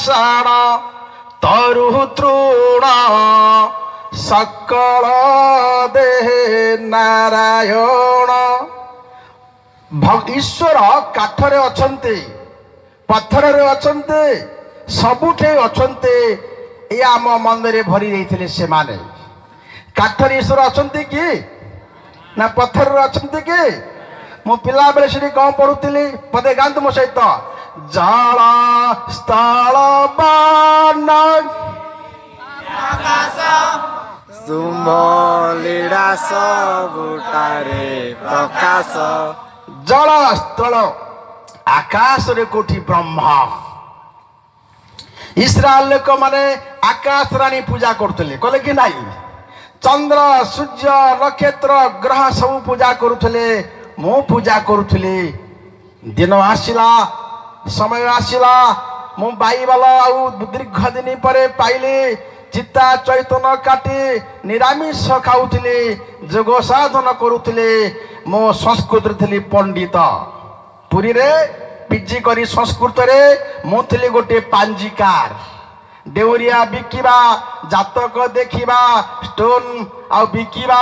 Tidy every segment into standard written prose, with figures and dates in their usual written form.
ପାଷାଣ ତରୁ ତୃଣ ସକଳ ଦେହେ ନାରାୟଣ। ଈଶ୍ୱର କାଠରେ ଅଛନ୍ତି, ପଥରରେ ଅଛନ୍ତି, ସବୁଠି ଅଛନ୍ତି। ଏ ଆମ ମନରେ ଭରି ଦେଇଥିଲେ ସେମାନେ। କାଠରେ ଈଶ୍ୱର ଅଛନ୍ତି କି ନା ପଥରରେ ଅଛନ୍ତି କି? ମୁଁ ପିଲାବେଳେ ସେଠି କଣ ପଢୁଥିଲି, ପଦେ ଗାଆନ୍ତୁ ମୋ ସହିତ। ଜଳ ସ୍ଥଳ ବାନ ତୁମ ଲୀଳା ସବୁଠାରେ ପ୍ରକାଶ। ଜଳ ସ୍ଥଳ ଆକାଶରେ କୋଉଠି ବ୍ରହ୍ମା। ଇସ୍ରାଏଲ ଲୋକମାନେ ଆକାଶ ରାଣୀ ପୂଜା କରୁଥିଲେ, କହିଲେ କି ନାଇଁ? ଚନ୍ଦ୍ର ସୂର୍ଯ୍ୟ ନକ୍ଷତ୍ର ଗ୍ରହ ସବୁ ପୂଜା କରୁଥିଲେ, ମୁଁ ପୂଜା କରୁଥିଲି। ଦିନ ଆସିଲା, ସମୟ ଆସିଲା, ମୁଁ ବାଇବଲ ଆଉ ଦୀର୍ଘ ଦିନ ପରେ ପାଇଲି। ଚିତା ଚୈତନ କାଟି ନିରାମିଷ ଖାଉଥିଲି, ଯୋଗ ସାଧନ କରୁଥିଲି। ମୁଁ ସଂସ୍କୃତରେ ଥିଲି ପଣ୍ଡିତ। ପୁରୀରେ ପିଜି କରି ସଂସ୍କୃତରେ ମୁଁ ଥିଲି ଗୋଟିଏ ପାଞ୍ଜିକାର। ଡେଉରିଆ ବିକିବା, ଜାତକ ଦେଖିବା, ଷ୍ଟୋନ ଆଉ ବିକିବା,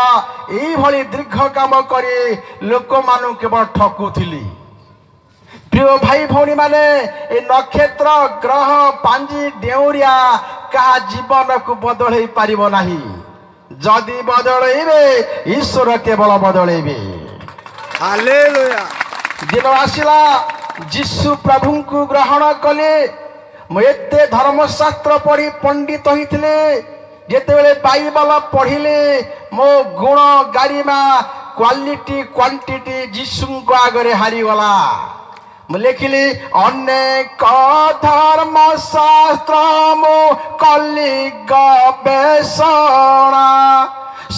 ଏଇଭଳି ଦୀର୍ଘ କାମ କରି ଲୋକମାନଙ୍କୁ କେବଳ ଠକୁଥିଲି। ପ୍ରିୟ ଭାଇ ଭଉଣୀ ମାନେ, ଏ ନକ୍ଷତ୍ର ଗ୍ରହ ପାଞ୍ଜି ଡେଉରିଆ କାହା ଜୀବନକୁ ବଦଳେଇ ପାରିବ ନାହିଁ। ଯଦି ବଦଳେଇବେ, ଈଶ୍ୱର କେବଳ ବଦଳେଇବେ। ହାଲେଲୁୟା। ଦିନ ଆସିଲା, ଯୀଶୁ ପ୍ରଭୁଙ୍କୁ ଗ୍ରହଣ କଲେ। ମୁଁ ଏତେ ଧର୍ମଶାସ୍ତ୍ର ପଢି ପଣ୍ଡିତ ହୋଇଥିଲେ, ଯେତେବେଳେ ବାଇବଲ ପଢିଲେ ମୋ ଗୁଣ ଗାରିମା କ୍ୱାଲିଟି କ୍ୱାଣ୍ଟିଟି ଯୀଶୁଙ୍କ ଆଗରେ ହାରିଗଲା। ମୁଁ ଲେଖିଲି, ଅନେକ ଧର୍ମଶାସ୍ତ୍ର ମୁଁ କଲି ଗବେଷଣା,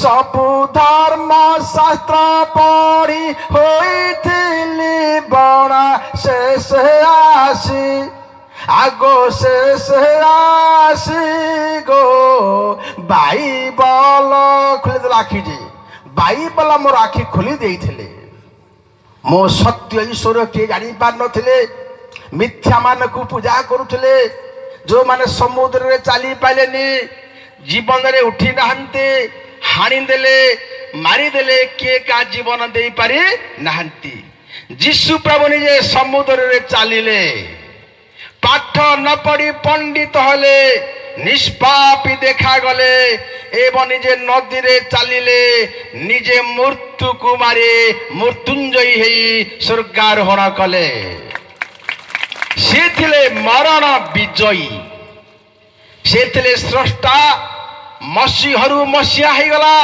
ସବୁ ଧର୍ମ ଶାସ୍ତ୍ର ପଢି ହୋଇଥିଲି ବଣା। ଶେଷ ଆସି ଆଗୋ ଶେଷ ଆସି ଗୋ ବାଇବଲ ଖୋଲିଦେଲା ଆଖି। ଯେ ବାଇବଲ ମୋର ଆଖି ଖୋଲି ଦେଇଥିଲେ। ମୋ ସତ୍ୟ ଈଶ୍ୱର କିଏ ଜାଣିପାରୁନଥିଲେ। ମିଥ୍ୟା ମାନଙ୍କୁ ପୂଜା କରୁଥିଲେ। ଯୋଉମାନେ ସମୁଦ୍ରରେ ଚାଲି ପାରିଲେନି, ଜୀବନରେ ଉଠି ନାହାନ୍ତି, ହାଣିଦେଲେ, ମାରିଦେଲେ, କିଏ କାହା ଜୀବନ ଦେଇପାରି ନାହାନ୍ତି। ଯୀଶୁ ପ୍ରଭୁ ନିଜେ ସମୁଦ୍ରରେ ଚାଲିଲେ, ପାଠ ନ ପଢି ପଣ୍ଡିତ ହେଲେ, ନିଷ୍ପାପୀ ଦେଖାଗଲେ ଏବଂ ନିଜେ ନଦୀରେ ଚାଲିଲେ, ନିଜେ ମୃତ୍ୟୁକୁ ମାରି ମୃତ୍ୟୁଞ୍ଜୟୀ ହେଇ ସ୍ୱର୍ଗାରୋହଣ କଲେ। ସେ ଥିଲେ ମରଣ ବିଜୟୀ, ସେ ଥିଲେ ସ୍ରଷ୍ଟା। ମସିହରୁ ମସିହା ହେଇଗଲା,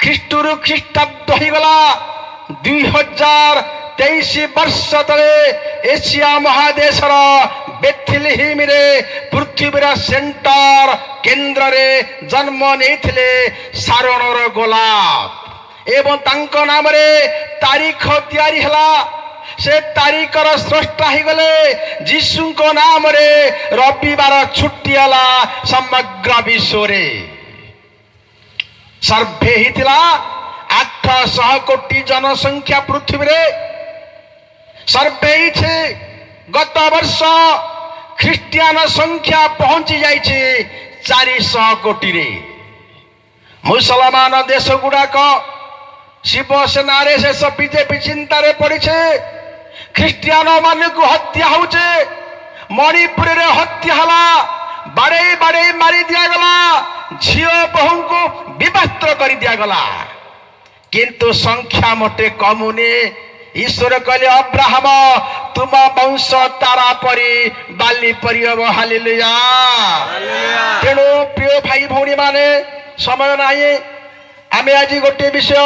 ଖ୍ରୀଷ୍ଟରୁ ଖ୍ରୀଷ୍ଟାବ୍ଦ ହେଇଗଲା। 2023 ବର୍ଷ ତଳେ ଏସିଆ ମହାଦେଶର ବେଥଲେହେମରେ, ପୃଥିବୀର ସେଣ୍ଟର କେନ୍ଦ୍ରରେ ଜନ୍ମ ନେଇଥିଲେ ସାରୋଣର ଗୋଲାପ। ଏବଂ ତାଙ୍କ ନାମରେ ତାରିଖ ତିଆରି ହେଲା। ସେ ତାରିଖର ସ୍ରଷ୍ଟା ହେଇଗଲେ। ଯୀଶୁଙ୍କ ନାମରେ ରବିବାର ଛୁଟି ହେଲା ସମଗ୍ର ବିଶ୍ୱରେ। ସର୍ଭେ ହେଇଥିଲା 800 କୋଟି ଜନସଂଖ୍ୟା ପୃଥିବୀରେ ସର୍ଭେ ହେଇଛି। ଗତ ବର୍ଷ ଖ୍ରୀଷ୍ଟିଆନ ସଂଖ୍ୟା ପହଞ୍ଚି ଯାଇଛି 400 କୋଟିରେ। ମୁସଲମାନ ଦେଶ ଗୁଡାକ ଶିବସେନାରେ ଶେଷ ବିଜେପି ଚିନ୍ତାରେ ପଡିছে। ଖ୍ରୀଷ୍ଟିଆନ ମାନଙ୍କୁ ହତ୍ୟା ହଉଛି। ମଣିପୁରରେ ହତ୍ୟା ହେଲା, ବାଡେଇ ବାଡେଇ ମାରି ଦିଆଗଲା, ଝିଅ ବୋହୂଙ୍କୁ ବିବସ୍ତ୍ର କରି ଦିଆଗଲା। କିନ୍ତୁ ସଂଖ୍ୟା ମୋଟେ କମୁନି। ଈଶ୍ୱର କହିଲେ, ଅବ୍ରାହମ ତୁମ ବଂଶ ତାରା ପରି ବାଲି ପରି ହବ। ହାଲେଲୁୟା। ତେଣୁ ପ୍ରିୟ ଭାଇ ଭଉଣୀ ମାନେ, ସମୟ ନାହିଁ। ଆମେ ଆଜି ଗୋଟିଏ ବିଷୟ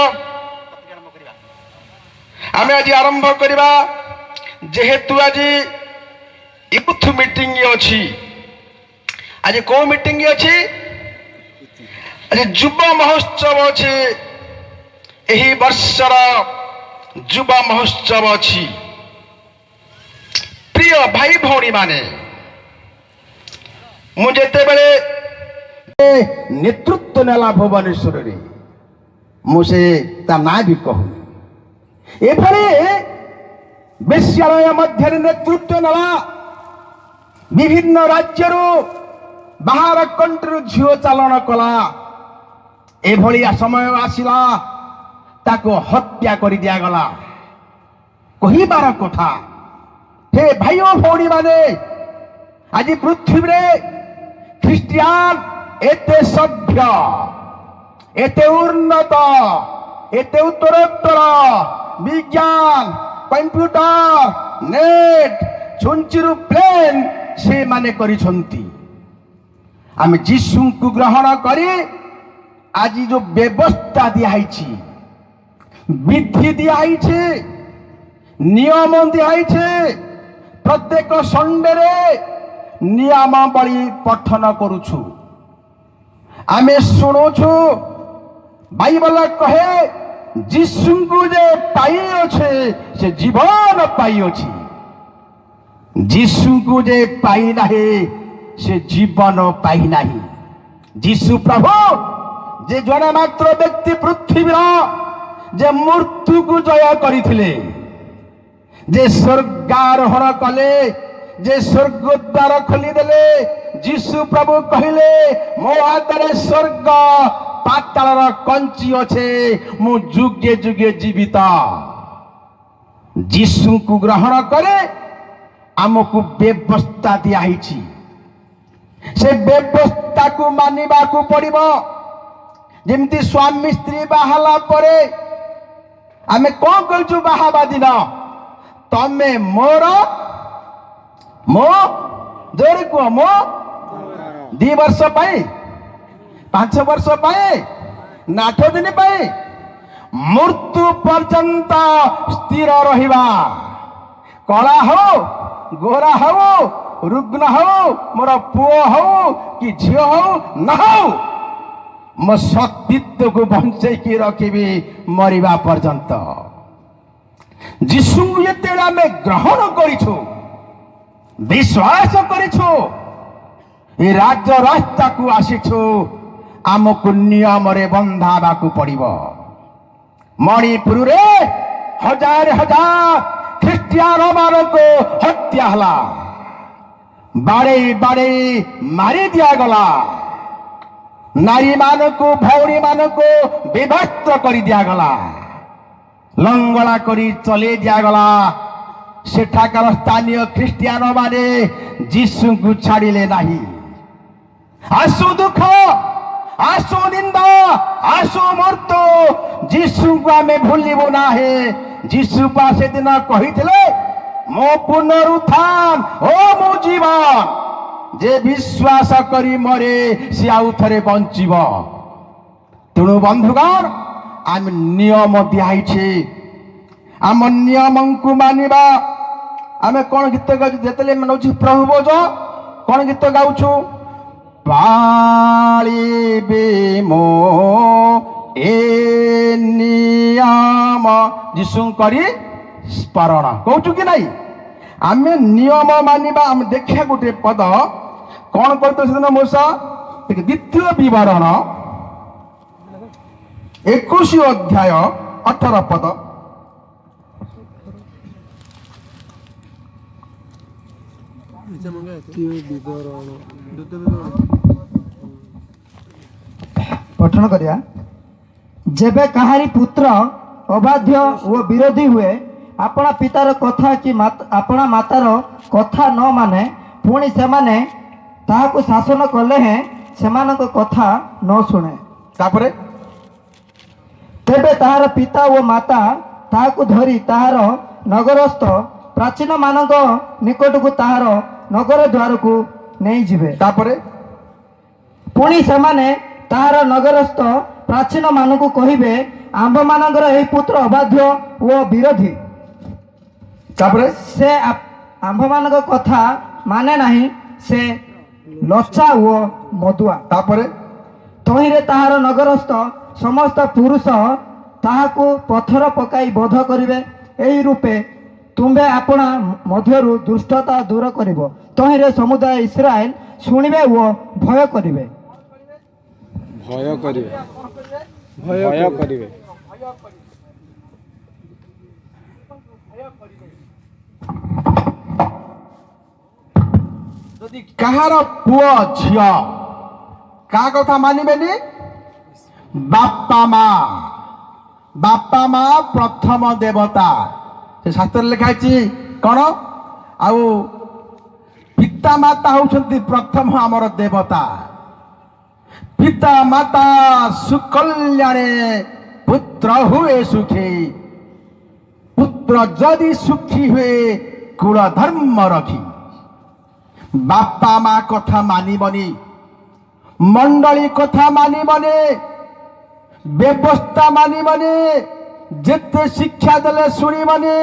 ଆମେ ଆଜି ଆରମ୍ଭ କରିବା। ଯେହେତୁ ଆଜି ୟୁଥ ମିଟିଂ ଅଛି, ଆଜି କୋଉ ମିଟିଂ ଅଛି? ଆଜି ଯୁବ ମହୋତ୍ସବ ଅଛି। ଏହି ବର୍ଷର ଯୁବ ମହୋତ୍ସବ ଅଛି। ପ୍ରିୟ ଭାଇ ଭଉଣୀ ମାନେ, ମୁଁ ଯେତେବେଳେ ନେତୃତ୍ୱ ନେଲା ଭୁବନେଶ୍ୱରରେ, ମୁଁ ସେ ତା ନାଁ ବି କହୁନି, ଏଭଳି ବେଶ୍ୟାଳୟ ମଧ୍ୟରେ ନେତୃତ୍ୱ ନେଲା। বিভিন্ন রাজ্যରୁ ବାହାର କଣ୍ଟ୍ରିରୁ ଝିଅ ଚାଲଣ କଲା। ଏଭଳି ସମୟ ଆସିଲା ତାକୁ ହତ୍ୟା କରି ଦିଆଗଲା। କହିବାର କଥା, ହେ ଭାଇ ଓ ଭଉଣୀମାନେ, ଆଜି ପୃଥିବୀରେ ଖ୍ରୀଷ୍ଟିଆନ ଏତେ ସଭ୍ୟ, ଏତେ ଉନ୍ନତ, ଏତେ ଉତ୍ତରୋତ୍ତର ବିଜ୍ଞାନ, କମ୍ପ୍ୟୁଟର, ନେଟ୍, ଛୁଞ୍ଚିରୁ ପ୍ଲେନ୍ ସେମାନେ କରିଛନ୍ତି। ଆମେ ଯୀଶୁଙ୍କୁ ଗ୍ରହଣ କରି ଆଜି ଯୋଉ ବ୍ୟବସ୍ଥା ଦିଆହେଇଛି, ବିଧି ଦିଆହେଇଛି, ନିୟମ ଦିଆହେଇଛି, ପ୍ରତ୍ୟେକ ସଣ୍ଡେରେ ନିୟମାବଳୀ ପଠନ କରୁଛୁ, ଆମେ ଶୁଣୁଛୁ। ବାଇବଲ କହେ ଯୀଶୁଙ୍କୁ ଯେ ପାଇଅଛେ ସେ ଜୀବନ ପାଇଅଛି, ଯୀଶୁଙ୍କୁ ଯେ ପାଇନାହିଁ ସେ ଜୀବନ ପାଇନାହିଁ। ଯୀଶୁ ପ୍ରଭୁ ଯେ ଜଣେ ମାତ୍ର ବ୍ୟକ୍ତି ପୃଥିବୀର ଯେ ମୃତ୍ୟୁକୁ ଜୟ କରିଥିଲେ, ଯେ ସ୍ୱର୍ଗାରୋହଣ କଲେ, ଯେ ସ୍ୱର୍ଗ ଦ୍ୱାର ଖୋଲିଦେଲେ। ଯୀଶୁ ପ୍ରଭୁ କହିଲେ, ମୋ ହାତରେ ସ୍ୱର୍ଗ ପାତାଳର କଞ୍ଚି ଅଛେ, ମୁଁ ଯୁଗେ ଯୁଗେ ଜୀବିତ। ଯୀଶୁଙ୍କୁ ଗ୍ରହଣ କରେ ଆମକୁ ବ୍ୟବସ୍ଥା ଦିଆହେଇଛି, ସେ ବ୍ୟବସ୍ଥାକୁ ମାନିବାକୁ ପଡ଼ିବ। ଯେମିତି ସ୍ୱାମୀ ସ୍ତ୍ରୀ ବାହାହେଲା ପରେ ଆମେ କଣ କହିଛୁ ବାହାହେବା ଦିନ, ତମେ ମୋର, ମୋ ଜୋରେ କୁହ, ମୋ 2 ବର୍ଷ ପାଇଁ, 5 ବର୍ଷ ପାଇଁ, ନା 8 ଦିନ ପାଇଁ, ମୃତ୍ୟୁ ପର୍ଯ୍ୟନ୍ତ ସ୍ଥିର ରହିବା। କଳା ହଉ, ଗୋରା ହଉ, ରୁଗ୍ନ ହଉ, ମୋର ପୁଅ ହଉ କି ଝିଅ ହଉ ନ ହଉ, ମୋ ସତୀତ୍ୱକୁ ବଞ୍ଚେଇକି ରଖିବି ମରିବା ପର୍ଯ୍ୟନ୍ତ। ଯୀଶୁଙ୍କୁ ଯେତେବେଳେ ଆମେ ଗ୍ରହଣ କରିଛୁ, ବିଶ୍ୱାସ କରିଛୁ, ଏ ରାଜ ରାସ୍ତାକୁ ଆସିଛୁ, ଆମକୁ ନିୟମରେ ବନ୍ଧାବାକୁ ପଡ଼ିବ। ମଣିପୁରରେ ହଜାର ହଜାର ଖ୍ରୀଷ୍ଟିଆନ ମାନଙ୍କୁ ହତ୍ୟା ହେଲା, ବାଡ଼େଇ ବାଡ଼େଇ ମାରି ଦିଆଗଲା, ନାରୀମାନଙ୍କୁ ଭଉଣୀମାନଙ୍କୁ ବିଭକ୍ତ କରି ଦିଆଗଲା, ଲଙ୍ଗଳା କରି ଚଲେଇ ଦିଆଗଲା। ସେଠାକାର ସ୍ଥାନୀୟ ଖ୍ରୀଷ୍ଟିଆନ ମାନେ ଯୀଶୁଙ୍କୁ ଛାଡ଼ିଲେ ନାହିଁ। ଆସୁ ଦୁଃଖ, ଆସୁ ନିନ୍ଦା, ଆସୁ ମୃତ୍ୟୁ, ଯୀଶୁଙ୍କୁ ଆମେ ଭୁଲିବୁ ନାହିଁ। ଯୀଶୁ ପା ସେଦିନ କହିଥିଲେ, ମୋ ପୁନରୁତ୍ଥାନ ଓ ମୋ ଜୀବନ, ଯେ ବିଶ୍ୱାସ କରି ମରେ ସେ ଆଉ ଥରେ ବଞ୍ଚିବ। ତେଣୁ ବନ୍ଧୁଗଣ, ଆମେ ନିୟମ ଦିଆହେଇଛି, ଆମ ନିୟମକୁ ମାନିବା। ଆମେ କଣ ଗୀତ ଗାଉଛୁ? ଯେତେବେଳେ ନେଉଛୁ ପ୍ରଭୁ ବୋଝ, କଣ ଗୀତ ଗାଉଛୁ? ପାଳିବି ମୋ ଏ ନିୟମ ଯୀଶୁ କରି ସ୍ମରଣ, କହୁଛୁ କି ନାଇଁ? ଆମେ ନିୟମ ମାନିବା। ଆମେ ଦେଖିବା ଗୋଟେ ପଦ କଣ କରୁଥିଲେ ସେଦିନ ମୂଷା, ଦ୍ୱିତୀୟ ବିବରଣ 21 ଅଧ୍ୟାୟ 18 ପଦ। ପଠନ କରିବା। ଯେବେ କାହାରି ପୁତ୍ର ଅବାଧ୍ୟ ଓ ବିରୋଧୀ ହୁଏ, ଆପଣା ପିତାର କଥା କି ଆପଣା ମାତାର କଥା ନ ମାନେ, ପୁଣି ସେମାନେ ତାହାକୁ ଶାସନ କଲେ ହେଁ ସେମାନଙ୍କ କଥା ନ ଶୁଣେ, ତାପରେ ତେବେ ତାହାର ପିତା ଓ ମାତା ତାହାକୁ ଧରି ତାହାର ନଗରସ୍ଥ ପ୍ରାଚୀନ ମାନଙ୍କ ନିକଟକୁ ତାହାର ନଗର ଦ୍ୱାରକୁ ନେଇଯିବେ। ତାପରେ ପୁଣି ସେମାନେ ତାହାର ନଗରସ୍ଥ ପ୍ରାଚୀନ ମାନଙ୍କୁ କହିବେ, ଆମ୍ଭମାନଙ୍କର ଏହି ପୁତ୍ର ଅବାଧ୍ୟ ଓ ବିରୋଧୀ, ତାପରେ ସେ ଆମ୍ଭମାନଙ୍କ କଥା ମାନେ ନାହିଁ, ସେ ଲଚା ଓ ମଦୁଆ। ତାପରେ ତହିଁରେ ତାହାର ନଗରସ୍ଥ ସମସ୍ତ ପୁରୁଷ ତାହାକୁ ପଥର ପକାଇ ବଧ କରିବେ। ଏହି ରୂପେ ତୁମ୍ଭେ ଆପଣା ମଧ୍ୟରୁ ଦୁଷ୍ଟତା ଦୂର କରିବ। ତହିଁରେ ସମୁଦାୟ ଇସ୍ରାଏଲ ଶୁଣିବେ ଓ ଭୟ କରିବେ। ଭୟ କରିବେ, ଭୟ କରିବେ। ଯଦି କାହାର ପୁଅ ଝିଅ କାହା କଥା ମାନିବେନି? ବାପା ମା ପ୍ରଥମ ଦେବତା। ସେ ଶାସ୍ତ୍ରରେ ଲେଖା ହେଇଛି କ'ଣ? ଆଉ ପିତା ମାତା ହଉଛନ୍ତି ପ୍ରଥମ ଆମର ଦେବତା। ପିତା ମାତା ସୁକଲ୍ୟାଣେ ପୁତ୍ର ହୁଏ ସୁଖୀ। ପୁତ୍ର ଯଦି ସୁଖୀ ହୁଏ କୁଳ ଧର୍ମ ରଖି। ବାପା ମା କଥା ମାନିବନି, ମଣ୍ଡଳୀ କଥା ମାନିବନି, ବ୍ୟବସ୍ଥା ମାନିବନି, ଯେତେ ଶିକ୍ଷା ଦେଲେ ଶୁଣିବନି।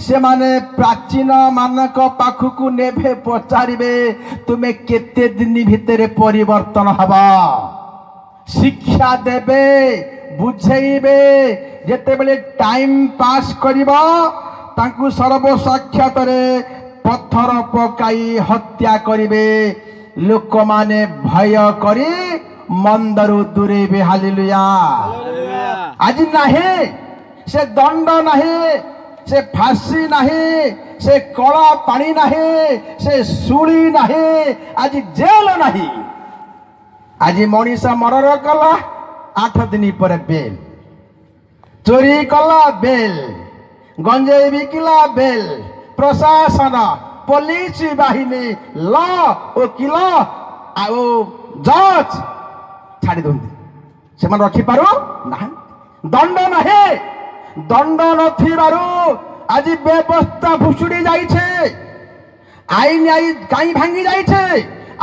ସେମାନେ ପ୍ରାଚୀନ ମାନଙ୍କ ପାଖକୁ ନେବେ, ପଚାରିବେ ତୁମେ କେତେ ଦିନ ଭିତରେ ପରିବର୍ତ୍ତନ ହବ। ଶିକ୍ଷା ଦେବେ, ବୁଝେଇବେ। ଯେତେବେଳେ ଟାଇମ ପାସ୍ କରିବ ତାଙ୍କୁ ସର୍ବସାକ୍ଷାତରେ ପଥର ପକାଇ ହତ୍ୟା କରିବେ। ଲୋକମାନେ ଭୟ କରି ମନ୍ଦରୁ ଦୂରେଇବେ। ହାଲେଲୁୟା। ଆଜି ନାହିଁ ସେ ଦଣ୍ଡ, ନାହିଁ ସେ ଫାଶୀ, ନାହିଁ ସେ କଳା ପାଣି, ନାହିଁ ସେ ଶୂଳି, ନାହିଁ ଆଜି ଜେଲ ନାହିଁ। ଆଜି ମଣିଷ ମର୍ଡର କଲା 8 ଦିନ ପରେ ବେଲ, ଚୋରି କଲା ବେଲ, ଗଞ୍ଜେଇ ବିକିଲା ବେଲ। ପ୍ରଶାସନ, ପୋଲିସ ବାହିନୀ, ଲ, ଓକିଲ ଆଉ ଜଜ ଛାଡ଼ି ଦିଅନ୍ତି। ସେମାନେ ରଖିପାରୁ ନାହାନ୍ତି। ଦଣ୍ଡ ନାହିଁ। ଦଣ୍ଡ ନଥିବାରୁ ଆଜି ବ୍ୟବସ୍ଥା ଭୁଷୁଡ଼ି ଯାଇଛି। ଆଇନ କାହିଁ ଭାଙ୍ଗି ଯାଇଛି?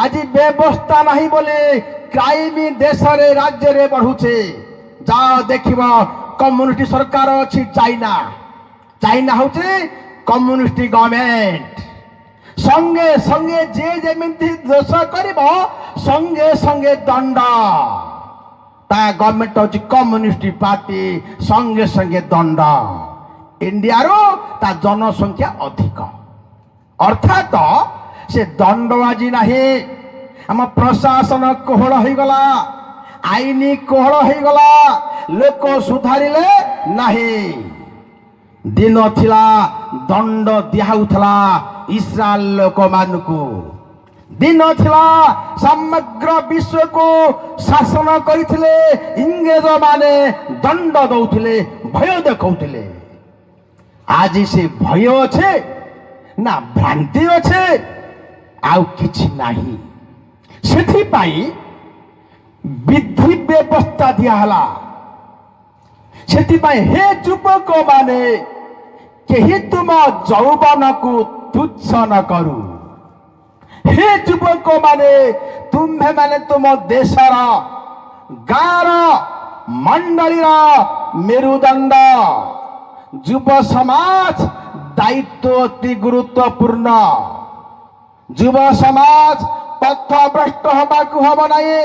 ଆଜି ବ୍ୟବସ୍ଥା ନାହିଁ ବୋଲି କ୍ରାଇମ ଦେଶରେ ରାଜ୍ୟରେ ବଢୁଛି। ଯାଅ ଦେଖିବ, କମ୍ୟୁନିଷ୍ଟ ସରକାର ଅଛି ଚାଇନା। ଚାଇନା ହଉଛି କମ୍ୟୁନିଷ୍ଟ ଗଭର୍ଣ୍ଣମେଣ୍ଟ। ସଙ୍ଗେ ସଙ୍ଗେ ଯିଏ ଯେମିତି ଦୋଷ କରିବ ସଙ୍ଗେ ସଙ୍ଗେ ଦଣ୍ଡ। ତା ଗଭର୍ଣ୍ଣମେଣ୍ଟ ହଉଛି କମ୍ୟୁନିଷ୍ଟ ପାର୍ଟି, ସଙ୍ଗେ ସଙ୍ଗେ ଦଣ୍ଡ। ଇଣ୍ଡିଆରୁ ତା ଜନସଂଖ୍ୟା ଅଧିକ, ଅର୍ଥାତ ସେ ଦଣ୍ଡ ଆଜି ନାହିଁ। ଆମ ପ୍ରଶାସନ କୋହଳ ହେଇଗଲା, ଆଇନ କୋହଳ ହେଇଗଲା, ଲୋକ ସୁଧାରିଲେ ନାହିଁ। ଦିନ ଥିଲା ଦଣ୍ଡ ଦିଆହଉଥିଲା ଇସ୍ରାଏଲ ଲୋକମାନଙ୍କୁ। ଦିନ ଥିଲା ସମଗ୍ର ବିଶ୍ୱକୁ ଶାସନ କରିଥିଲେ ଇଂରେଜ ମାନେ, ଦଣ୍ଡ ଦଉଥିଲେ, ଭୟ ଦେଖାଉଥିଲେ। ଆଜି ସେ ଭୟ ଅଛି ନା ଭ୍ରାନ୍ତି ଅଛି? ଆଉ କିଛି ନାହିଁ। ସେଥିପାଇଁ ବିଧି ବ୍ୟବସ୍ଥା ଦିଆହେଲା। ସେଥିପାଇଁ ହେ ଯୁବକ ମାନେ, କେହି ତୁମ ଯୌବନକୁ ତୁଚ୍ଛ ନ କରୁ। ହେ ଯୁବକ ମାନେ, ତୁମ୍ଭେ ମାନେ ତୁମ ଦେଶର, ଗାଁର, ମଣ୍ଡଳୀର ମେରୁଦଣ୍ଡ। ଯୁବ ସମାଜ ଦାୟିତ୍ୱ ଅତି ଗୁରୁତ୍ୱପୂର୍ଣ୍ଣ। ଯୁବ ସମାଜ ପଥଭ୍ରଷ୍ଟ ହେବାକୁ ହବ ନାହିଁ।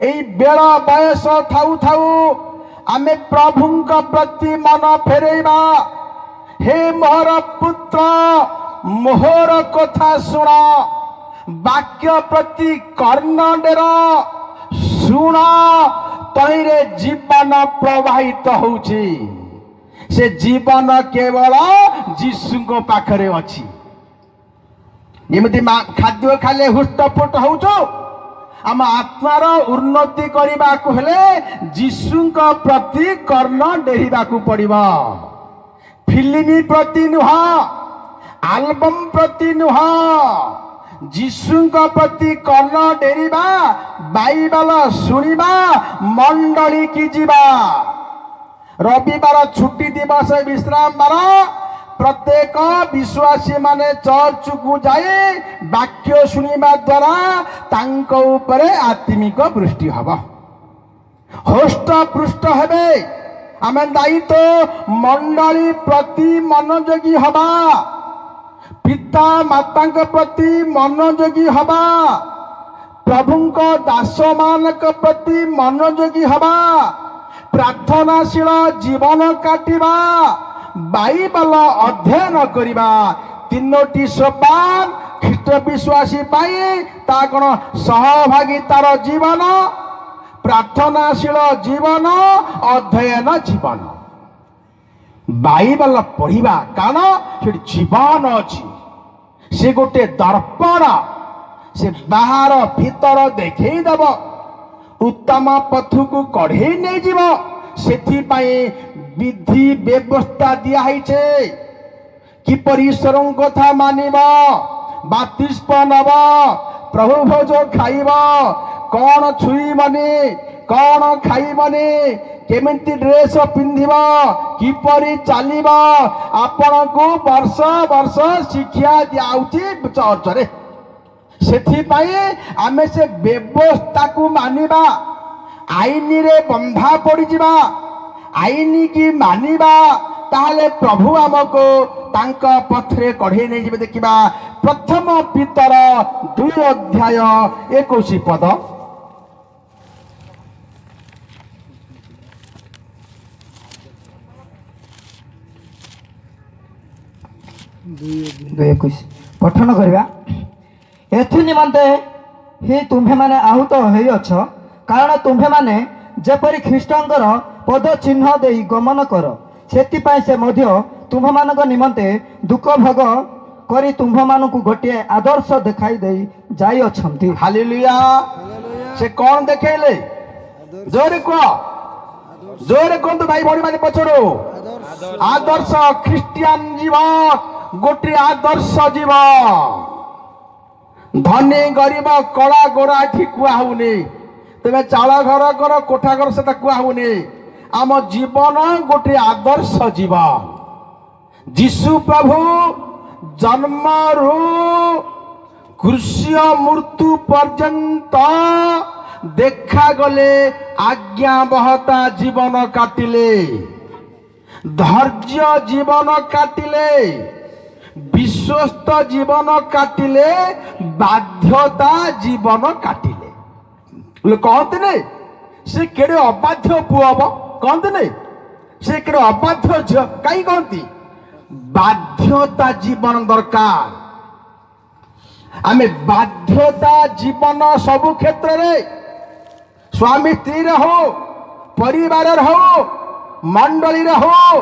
ଏଇ ବେଳ ବୟସ ଥାଉ ଥାଉ ଆମେ ପ୍ରଭୁଙ୍କ ପ୍ରତି ମନ ଫେରେଇବା। ହେ ମୋର ପୁତ୍ର, ମୋହର କଥା ଶୁଣ, ବାକ୍ୟ ପ୍ରତି କର୍ଣ୍ଣ ଡେର। ଶୁଣ, ତହିଁରେ ଜୀବନ ପ୍ରବାହିତ ହଉଛି। ସେ ଜୀବନ କେବଳ ଯୀଶୁଙ୍କ ପାଖରେ ଅଛି। ଯେମିତି ଖାଦ୍ୟ ଖାଇଲେ ହୃଷ୍ଟପୁଷ୍ଟ ହଉଛୁ, ଆମ ଆତ୍ମାର ଉନ୍ନତି କରିବାକୁ ହେଲେ ଯୀଶୁଙ୍କ ପ୍ରତି କର୍ଣ୍ଣ ଡେରିବାକୁ ପଡିବ। ଫିଲ୍ମ ପ୍ରତି ନୁହଁ, ଆଲବମ ପ୍ରତି ନୁହଁ, ଯୀଶୁଙ୍କ ପ୍ରତି କର୍ଣ୍ଣ ଡେରିବା, ବାଇବେଲ ଶୁଣିବା, ମଣ୍ଡଳୀ କି ଯିବା। ରବିବାର ଛୁଟି ଦିବସ, ବିଶ୍ରାମ ବାର, ପ୍ରତ୍ୟେକ ବିଶ୍ୱାସୀ ମାନେ ଚର୍ଚ୍ଚକୁ ଯାଇ ବାକ୍ୟ ଶୁଣିବା ଦ୍ୱାରା ତାଙ୍କ ଉପରେ ଆତ୍ମିକ ବୃଷ୍ଟି ହବ, ହୃଷ୍ଟପୃଷ୍ଟ ହେବେ। ଆମେ ଦାୟିତ୍ୱ ମଣ୍ଡଳୀ ପ୍ରତି ମନୋଯୋଗୀ ହବା, ପିତା ମାତାଙ୍କ ପ୍ରତି ମନୋଯୋଗୀ ହବା, ପ୍ରଭୁଙ୍କ ଦାସମାନଙ୍କ ପ୍ରତି ମନୋଯୋଗୀ ହବା, ପ୍ରାର୍ଥନାଶୀଳ ଜୀବନ କାଟିବା, ବାଇବେଲ ଅଧ୍ୟୟନ କରିବା। 3ଟି ସୋପାନ ଖ୍ରୀଷ୍ଟ ବିଶ୍ୱାସୀ ପାଇଁ ତା କ'ଣ ସହଭାଗିତାର ଜୀବନ, ପ୍ରାର୍ଥନାଶୀଳ ଜୀବନ, ଅଧ୍ୟୟନ ଜୀବନ। ବାଇବେଲ ପଢିବା, କାରଣ ସେଠି ଜୀବନ ଅଛି। ସେ ଗୋଟେ ଦର୍ପଣ, ସେ ବାହାର ଭିତର ଦେଖେଇ ଦେବ, ଉତ୍ତମ ପଥକୁ କଢେଇ ନେଇଯିବ। ସେଥିପାଇଁ ବିଧି ବ୍ୟବସ୍ଥା ଦିଆହେଇছে। କିପରି ଈଶ୍ୱରଙ୍କ କଥା ମାନିବ, ବାପ୍ତିସ୍ମ ନେବ, ପ୍ରଭୁ ଭୋଜ ଖାଇବ, କଣ ଛୁଇଁବନି, କଣ ଖାଇବନି, କେମିତି ଡ୍ରେସ ପିନ୍ଧିବ, କିପରି ଚାଲିବ, ଆପଣଙ୍କୁ ବର୍ଷ ବର୍ଷ ଶିକ୍ଷା ଦିଆହଉଛି ଚର୍ଚ୍ଚରେ। ସେଥିପାଇଁ ଆମେ ସେ ବ୍ୟବସ୍ଥାକୁ ମାନିବା, ଆଇନରେ ବନ୍ଧା ପଡ଼ିଯିବା, ଆଇନ କି ମାନିବା, ତାହେଲେ ପ୍ରଭୁ ଆମକୁ ତାଙ୍କ ପଥରେ କଢେଇ ନେଇଯିବେ। ଦେଖିବା ପ୍ରଥମ ପିତର 2 ଅଧ୍ୟାୟ 21 ପଦ। ପଠନ କରିବା। ଏଥି ନିମନ୍ତେ ହିଁ ତୁମ୍ଭେମାନେ ଆହୁତ ହୋଇଅଛ, କାରଣ ତୁମ୍ଭେମାନେ ଯେପରି ଖ୍ରୀଷ୍ଟଙ୍କର ପଦ ଚିହ୍ନ ଦେଇ ଗମନ କର, ସେଥିପାଇଁ ସେ ମଧ୍ୟ ତୁମ୍ଭମାନଙ୍କ ନିମନ୍ତେ ଦୁଃଖ ଭୋଗ କରି ତୁମ୍ଭମାନଙ୍କୁ ଗୋଟିଏ ଆଦର୍ଶ ଦେଖାଇ ଦେଇ ଯାଇଅଛନ୍ତି। ହାଲେଲୁୟା। ସେ କଣ ଦେଖେଇଲେ? ଜୋରେ କୁହ, ଜୋରେ କୁହନ୍ତୁ ଭାଇ ଭଉଣୀ ମାନେ ପଛରୁ। ଆଦର୍ଶ। ଖ୍ରୀଷ୍ଟିଆନ ଜୀବନ ଗୋଟିଏ ଆଦର୍ଶ ଜୀବନ। ଧନୀ ଗରିବ କଳା ଗୋରା ଏଠି କୁହା ହଉନି, ତେବେ ଚାଳ ଘର କର କୋଠା ଘର ସେଟା କୁହା ହଉନି। ଆମ ଜୀବନ ଗୋଟିଏ ଆଦର୍ଶ ଜୀବନ। ଯୀଶୁ ପ୍ରଭୁ ଜନ୍ମରୁ କୃଷ୍ଣ ମୃତ୍ୟୁ ପର୍ଯ୍ୟନ୍ତ ଦେଖାଗଲେ ଆଜ୍ଞାବହତା ଜୀବନ କାଟିଲେ, ଧୈର୍ଯ୍ୟ ଜୀବନ କାଟିଲେ, ବିଶ୍ୱସ୍ତ ଜୀବନ କାଟିଲେ, ବାଧ୍ୟତା ଜୀବନ କାଟିଲେ। କହନ୍ତିନି ସେ କେଡ଼େ ଅବାଧ୍ୟ ପୁଅ ହବ, କହନ୍ତିନି ସେ କେଡ଼େ ଅବାଧ୍ୟ ଝିଅ। କାହିଁ କହନ୍ତି? ବାଧ୍ୟତା ଜୀବନ ଦରକାର। ଆମେ ବାଧ୍ୟତା ଜୀବନ ସବୁ କ୍ଷେତ୍ରରେ, ସ୍ୱାମୀ ସ୍ତ୍ରୀରେ ହଉ, ପରିବାରରେ ହଉ, ମଣ୍ଡଳୀରେ ହଉ,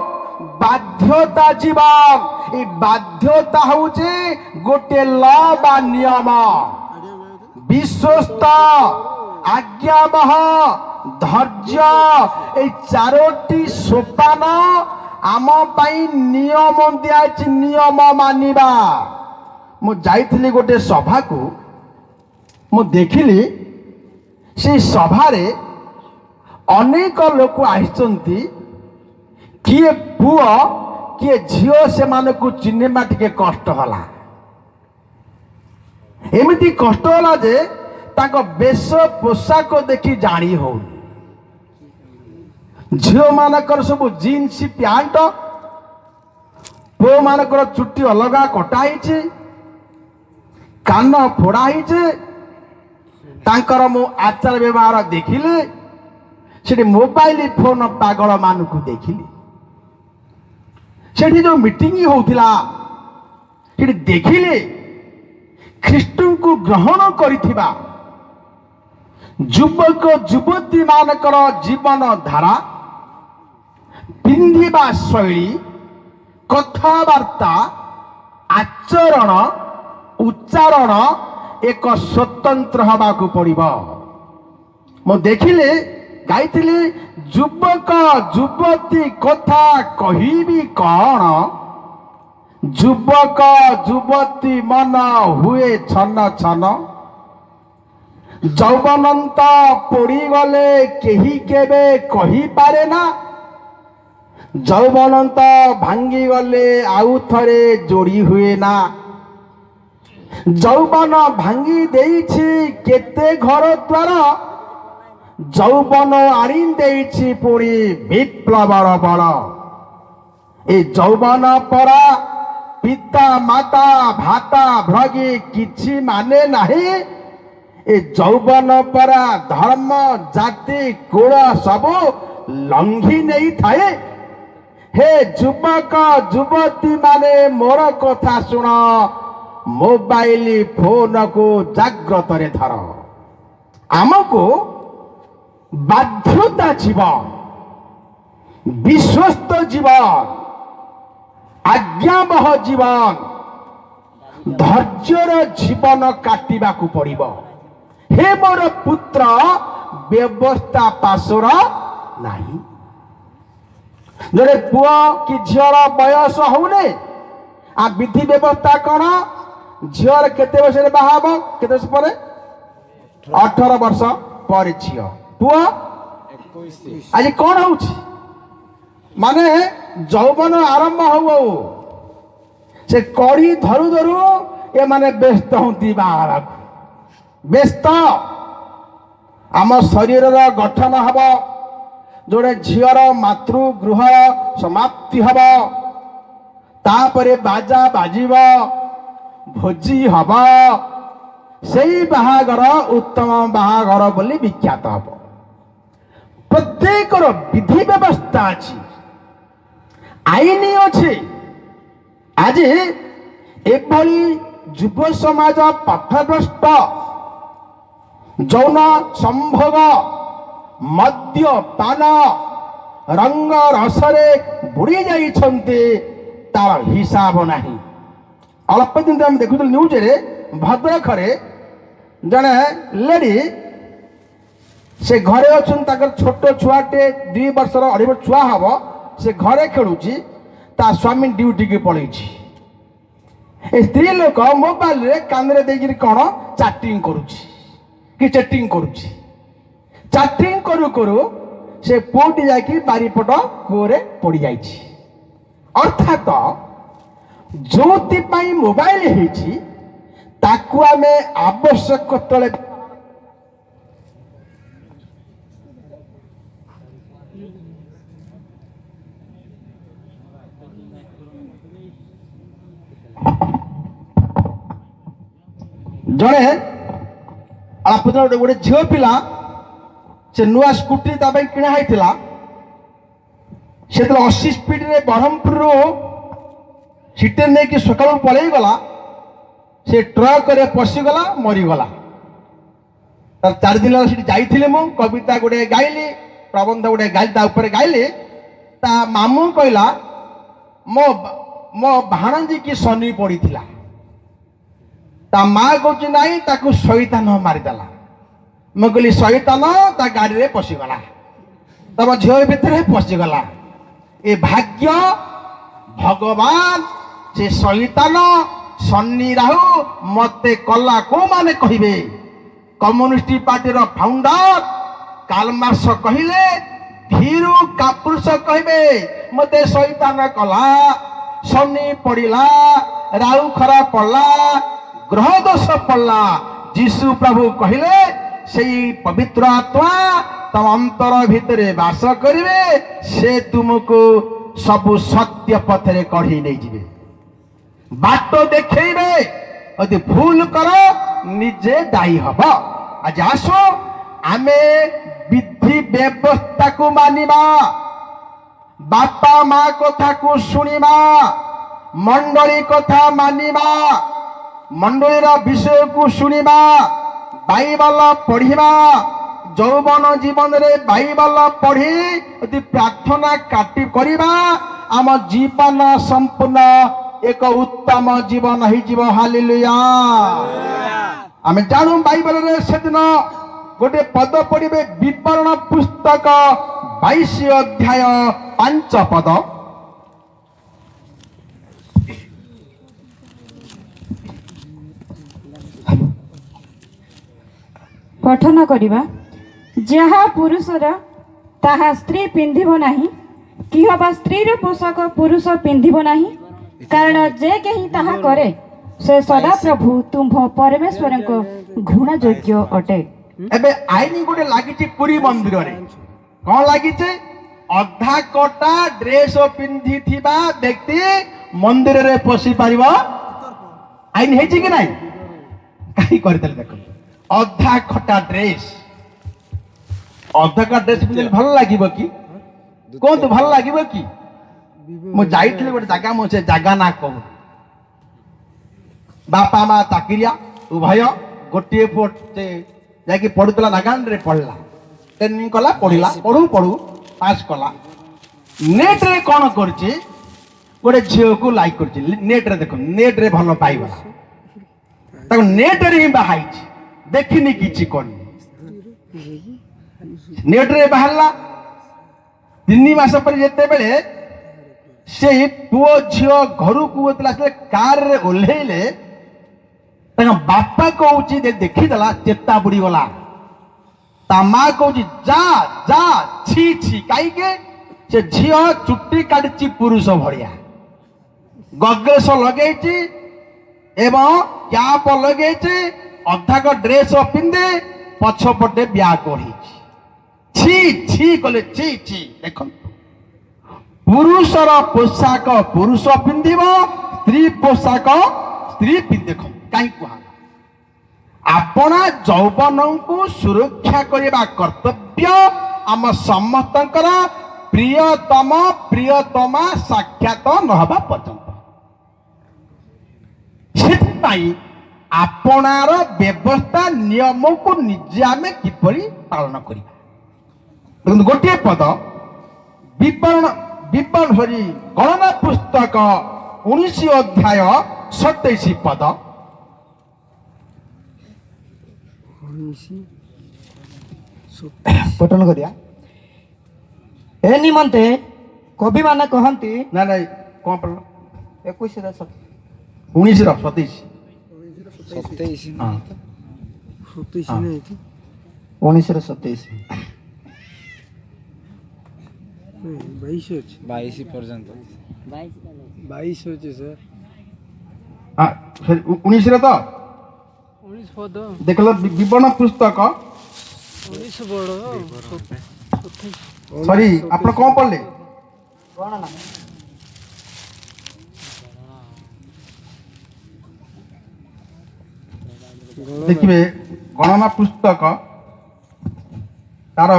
ବାଧ୍ୟତା ଜୀବନ। এই ବାଧ୍ୟତା ହଉଛି ଗୋଟିଏ ଲ ବା ନିୟମ। ବିଶ୍ୱସ୍ତ, ଆଜ୍ଞାବହ, ଧୈର୍ଯ୍ୟ, এই 4ଟି ସୋପାନ ଆମ ପାଇଁ ନିୟମ ଦିଆଯାଇଛି। ନିୟମ ମାନିବା। ମୁଁ ଯାଇଥିଲି ଗୋଟେ ସଭାକୁ, ମୁଁ ଦେଖିଲି ସେଇ ସଭାରେ ଅନେକ ଲୋକ ଆସିଛନ୍ତି। କିଏ ପୁଅ କିଏ ଝିଅ ସେମାନଙ୍କୁ ଚିହ୍ନିବା ଟିକେ କଷ୍ଟ ହେଲା। ଏମିତି କଷ୍ଟ ହେଲା ଯେ ତାଙ୍କ ବେଶ ପୋଷାକ ଦେଖି ଜାଣି ହଉନି। ଝିଅ ମାନଙ୍କର ସବୁ ଜିନ୍ସ ପ୍ୟାଣ୍ଟ, ପୁଅ ମାନଙ୍କର ଚୁଟି ଅଲଗା କଟା ହେଇଛି, କାନ ଫୋଡା ହେଇଛି। ତାଙ୍କର ମୁଁ ଆଚାର ବ୍ୟବହାର ଦେଖିଲି। ସେଠି ମୋବାଇଲ ଫୋନ ପାଗଳ ମାନଙ୍କୁ ଦେଖିଲି। ସେଠି ଯୋଉ ମିଟିଂ ହଉଥିଲା ସେଠି ଦେଖିଲେ ଖ୍ରୀଷ୍ଟଙ୍କୁ ଗ୍ରହଣ କରିଥିବା ଯୁବକ ଯୁବତୀ ମାନଙ୍କର ଜୀବନ ଧାରା, ପିନ୍ଧିବା ଶୈଳୀ, କଥାବାର୍ତ୍ତା, ଆଚରଣ, ଉଚ୍ଚାରଣ ଏକ ସ୍ୱତନ୍ତ୍ର ହେବାକୁ ପଡ଼ିବ। ମୁଁ ଦେଖିଲି, ଗାଇଥିଲି, ଯୁବକ ଯୁବତୀ କଥା କହିବି କଣ, ଯୁବକ ଯୁବତୀ ମନ ହୁଏ ଛନ ଛନ, ଯୌବନନ୍ତ ପୋଡ଼ିଗଲେ କେହି କେବେ କହିପାରେ ନା, ଯୌବନନ୍ତ ଭାଙ୍ଗିଗଲେ ଆଉ ଥରେ ଯୋଡ଼ି ହୁଏ ନା। ଯୌବନ ଭାଙ୍ଗି ଦେଇଛି କେତେ ଘର ଦ୍ୱାର, ଯୌବନ ଆଣି ଦେଇଛି ପୁଣି ବିପ୍ଳବର ବଳ। ଏ ଯୌବନ ପରା ପିତା ମାତା ଭାତା ଭଗୀ କିଛି ମାନେ ନାହିଁ। ଏ ଯୌବନ ପରା ଧର୍ମ ଜାତି କୁଳ ସବୁ ଲଙ୍ଘି ନେଇଥାଏ। ହେ ଯୁବକ ଯୁବତୀ ମାନେ ମୋର କଥା ଶୁଣ, ମୋବାଇଲ ଫୋନକୁ ଜାଗ୍ରତରେ ଧର। ଆମକୁ ବାଧ୍ୟତା ଜୀବନ, ବିଶ୍ୱସ୍ତ ଜୀବନ, ଆଜ୍ଞାବହ ଜୀବନ, ଧୈର୍ଯ୍ୟର ଜୀବନ କାଟିବାକୁ ପଡ଼ିବ। ହେ ମୋର ପୁତ୍ର, ବ୍ୟବସ୍ଥା ପାଶର ନାହିଁ। ଜଣେ ପୁଅ କି ଝିଅର ବୟସ ହଉନି, ବିଧି ବ୍ୟବସ୍ଥା କ'ଣ? ଝିଅର କେତେ ବର୍ଷରେ ବାହା ହବ? କେତେ ବର୍ଷ ପରେ? 18 ବର୍ଷ ପରେ ଝିଅ। ପୁଅ 21। ଆଜି କ'ଣ ହଉଛି? ମାନେ ଯୌବନ ଆରମ୍ଭ ହଉ ସେ କଡ଼ି ଧରୁ ଧରୁ ଏମାନେ ବ୍ୟସ୍ତ ହୁଅନ୍ତି ବାହା ହେବାକୁ। ବ୍ୟସ୍ତ। ଆମ ଶରୀରର ଗଠନ ହବ, ଯୋଡ଼େ ଝିଅର ମାତୃଗୃହ ସମାପ୍ତି ହବ, ତାପରେ ବାଜା ବାଜିବ, ଭୋଜି ହବ, ସେଇ ବାହାଘର ଉତ୍ତମ ବାହାଘର ବୋଲି ବିଖ୍ୟାତ ହବ। ପ୍ରତ୍ୟେକର ବିଧି ବ୍ୟବସ୍ଥା ଅଛି, ଆଇନ ଅଛି। ଆଜି ଏଭଳି ଯୁବ ସମାଜ ପଥଭ୍ରଷ୍ଟ, ଯୌନ ସମ୍ଭୋଗ, ମଦ୍ୟପାନ, ରଙ୍ଗ ରସରେ ବୁଡ଼ି ଯାଇଛନ୍ତି, ତାର ହିସାବ ନାହିଁ। ଅଳ୍ପ ଦିନ ଆମେ ଦେଖୁଥିଲୁ ନ୍ୟୁଜରେ, ଭଦ୍ରକରେ ଜଣେ ଲେଡି, ସେ ଘରେ ଅଛନ୍ତି, ତାଙ୍କର ଛୋଟ ଛୁଆଟେ 2 ବର୍ଷର 2.5 ବର୍ଷ ଛୁଆ ହବ, ସେ ଘରେ ଖେଳୁଛି, ତା ସ୍ୱାମୀ ଡ୍ୟୁଟିକି ପଳେଇଛି। ଏ ସ୍ତ୍ରୀ ଲୋକ ମୋବାଇଲରେ କାନରେ ଦେଇକିରି କ'ଣ ଚାଟିଂ କରୁଛି କି ଚେଟିଂ କରୁଛି। ଚାଟିଂ କରୁ କରୁ ସେ ପୁଅଟି ଯାଇକି ବାରିପଟ କୂଅରେ ପଡ଼ିଯାଇଛି। ଅର୍ଥାତ ଯୋଉଥିପାଇଁ ମୋବାଇଲ ହେଇଛି ତାକୁ ଆମେ ଆବଶ୍ୟକ ତଳେ ଜଣେ ଗୋଟେ ଝିଅ ପିଲା, ସେ ନୂଆ ସ୍କୁଟି ତା ପାଇଁ କିଣା ହେଇଥିଲା, ସେତେବେଳେ 80 ସ୍ପିଡରେ ବ୍ରହ୍ମପୁରରୁ ସିଟେ ନେଇକି ସକାଳୁ ପଳେଇ ଗଲା, ସେ ଟ୍ରକରେ ପଶିଗଲା, ମରିଗଲା। ତାର 4 ଦିନ ହେଲା ସେଠି ଯାଇଥିଲି ମୁଁ, କବିତା ଗୋଟେ ଗାଇଲି, ପ୍ରବନ୍ଧ ଗୋଟେ ଗାଇଲି, ତା ଉପରେ ଗାଇଲି। ତା ମାମୁଁ କହିଲା, ମୋ ଭାଣଜୀ କି ଶନି ପଡ଼ିଥିଲା। ତା ମା କହୁଛି ନାଇଁ, ତାକୁ ଶୈତାନ ମାରିଦେଲା। ମୁଁ କହିଲି ଶୈତାନ ତା ଗାଡ଼ିରେ ପଶିଗଲା, ତମ ଝିଅ ଭିତରେ ପଶିଗଲା। ଏ ଭାଗ୍ୟ ଭଗବାନ, ସେ ଶୈତାନ ଶନି ରାହୁ ମତେ କଲା କୋଉମାନେ କହିବେ? କମ୍ୟୁନିଷ୍ଟ ପାର୍ଟିର ଫାଉଣ୍ଡର କାର୍ଲ ମାର୍କ୍ସ କହିଲେ, ଭୀରୁ କାପୁରୁଷ କହିବେ ମତେ ଶୈତାନ କଲା, ଶନି ପଡ଼ିଲା, ରାହୁ ଖରାପ ପଡ଼ିଲା, ଗ୍ରହ ଦୋଷ ପଡ଼ିଲା। ଯୀଶୁ ପ୍ରଭୁ କହିଲେ, ସେଇ ପବିତ୍ର ଆତ୍ମା ତମ ଅନ୍ତର ଭିତରେ ବାସ କରିବେ, ସେ ତୁମକୁ ସବୁ ସତ୍ୟ ପଥରେ କଢ଼େଇ ନେଇଯିବେ, ବାଟ ଦେଖେଇବେ। ଯଦି ଭୁଲ କର ନିଜେ ଦାୟୀ ହବ। ଆଜି ଆସ ଆମେ ବିଧି ବ୍ୟବସ୍ଥାକୁ ମାନିବା, ବାପା ମା କଥାକୁ ଶୁଣିବା, ମଣ୍ଡଳୀ କଥା ମାନିବା, ମଣ୍ଡଳୀର ବିଷୟକୁ ଶୁଣିବା, ବାଇବଲ ପଢ଼ିବା। ଯୌବନ ଜୀବନରେ ବାଇବଲ ପଢ଼ି ଯଦି ପ୍ରାର୍ଥନା କରିବା, ଆମ ଜୀବନ ସମ୍ପୂର୍ଣ୍ଣ ଏକ ଉତ୍ତମ ଜୀବନ ହେଇଯିବ। ହାଲେଲୁୟା। ଆମେ ଜାଣୁ ବାଇବଲରେ ସେଦିନ ଗୋଟେ ପଦ ପଢ଼ିବେ, ବିବରଣ ପୁସ୍ତକ 22 ଅଧ୍ୟାୟ 5 ପଦ। ପଠନ କରିବା, ଯାହା ପୁରୁଷର ତାହା ସ୍ତ୍ରୀ ପିନ୍ଧିବ ନାହିଁ, କି ହବା ସ୍ତ୍ରୀର ପୋଷାକ ପୁରୁଷ ପିନ୍ଧିବ ନାହିଁ, କାରଣ ଯେ କେହି ତାହା କରେ ସେ ସଦାପ୍ରଭୁ ତୁମ୍ଭ ପରମେଶ୍ୱରଙ୍କ ଘୃଣା ଯୋଗ୍ୟ ଅଟେ। ଏବେ ଆଇନ ଗୋଟେ ଲାଗିଛି ପୁରୀ ମନ୍ଦିରରେ। କ'ଣ ଲାଗିଛି? ଅଧା କଟା ଡ୍ରେସ ପିନ୍ଧିଥିବା ବ୍ୟକ୍ତି ମନ୍ଦିରରେ ପଶି ପାରିବ। ଆଇନ ହେଇଛି କି ନାହିଁ? କାହିଁ କରିଦେଲେ ଦେଖନ୍ତୁ, ଅଧା କଟା ଡ୍ରେସ, ଅଧା କଟା ଡ୍ରେସ ପିନ୍ଧିଲେ ଭଲ ଲାଗିବ କି? କୁହନ୍ତୁ, ଭଲ ଲାଗିବ କି? ମୁଁ ଯାଇଥିଲି ଗୋଟେ ଜାଗା, ମୁଁ ସେ ଜାଗା ନା କହୁ। ବାପା ମା ଚାକିରିଆ ଉଭୟ, ଗୋଟିଏ ପୁଅ ଯାଇକି ପଢୁଥିଲା, ନାଗାଲାଣ୍ଡରେ ପଢିଲା, ଟ୍ରେନିଂ କଲା, ପଢିଲା, ପଢୁ ପଢୁ ପାସ୍ କଲା। ନେଟରେ କ'ଣ କରୁଛି, ଗୋଟେ ଝିଅକୁ ଲାଇକ୍ କରୁଛି। ନେଟରେ ଦେଖ, ନେଟରେ ଭଲ ପାଇଗଲା। ତାକୁ ନେଟରେ ହିଁ ବାହାଇଛି, ଦେଖିନି କିଛି କରିନି। ନେଟରେ ବାହାରିଲା 3 ମାସ ପରେ ଯେତେବେଳେ ସେଇ ପୁଅ ଝିଅ ଘରକୁ ଆସିଲେ କାରରେ ଓହ୍ଲେଇଲେ, ତାଙ୍କ ବାପା କହୁଛି ଯେ ଦେଖିଦେଲା ଚେତା ବୁଡ଼ିଗଲା। ତା ମା କହୁଛି ଯା ଯା ଛି ଛି, କାହିଁକି? ସେ ଝିଅ ଚୁଟି କାଟିଛି ପୁରୁଷ ଭଳିଆ, ଗଗେଶ ଲଗେଇଛି ଏବଂ କ୍ୟାପ ଲଗେଇଛି, ଅଧାକ ଡ୍ରେସ ପିନ୍ଧି ପଛପଟେ ବ୍ୟାଗ ଓଢିଛି। ଛି ଛି କଲେ ଛି ଛି। ଦେଖନ୍ତୁ, ପୁରୁଷର ପୋଷାକ ପୁରୁଷ ପିନ୍ଧିବ, ସ୍ତ୍ରୀ ପୋଷାକ ସ୍ତ୍ରୀ ପିନ୍ଧି। ଦେଖନ୍ତୁ କାହିଁ କୁହା, ଆପଣ ଯୌବନଙ୍କୁ ସୁରକ୍ଷା କରିବା କର୍ତ୍ତବ୍ୟ ଆମ ସମସ୍ତଙ୍କର, ପ୍ରିୟତମ ପ୍ରିୟତମା ସାକ୍ଷାତ ନହେବା ପର୍ଯ୍ୟନ୍ତ। ସେଥିପାଇଁ ଆପଣାର ବ୍ୟବସ୍ଥା ନିୟମକୁ ନିଜେ ଆମେ କିପରି ପାଳନ କରିବା। ଦେଖନ୍ତୁ ଗୋଟିଏ ପଦ ଗଣନା ପୁସ୍ତକ 19 ଅଧ୍ୟାୟ 27 ପଦ। ପଠନ କରିବା। ଏ ନିମନ୍ତେ କବିମାନେ କହନ୍ତି, ନା ନାଇଁ କଣ ପଡିଲ? 21 ରେ 19 ର 27। 27 ହଁ। 19 ରେ 27। 22 ପର୍ଯ୍ୟନ୍ତ 22 ଅଛି ସାର୍। ହଁ, 19 ରେ ତ 19 ପଦ ଦେଖିଲ ବିବରଣ ପୁସ୍ତକ। 19 ବଡ଼ ସରି, ଆପଣ କଣ ପଢିଲେ? ଗଣନା ଦେଖିବେ ଗଣନା ପୁସ୍ତକ ତାର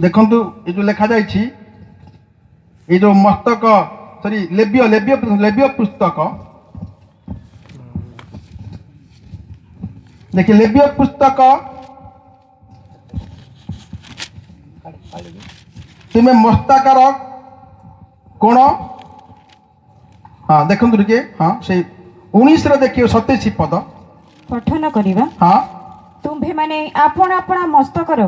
ଦେଖନ୍ତୁ ଏ ଯୋଉ ଲେଖା ଯାଇଛି, ଏ ଯୋଉ ମସ୍ତକ ସରି ଲେବ୍ୟ ପୁସ୍ତକ, ଦେଖି ଲେବ୍ୟ ପୁସ୍ତକ ତୁମେ ମସ୍ତାକାର কোণ, হ্যাঁ দেখুন ଟିକେ, হ্যাঁ সেই 19 রে ଦେଖିବ 27 ପଦ। ପଠନ କରିବା। ହଁ, ତୁମ୍ଭେମାନେ ଆପଣ ଆପଣା ମସ୍ତକର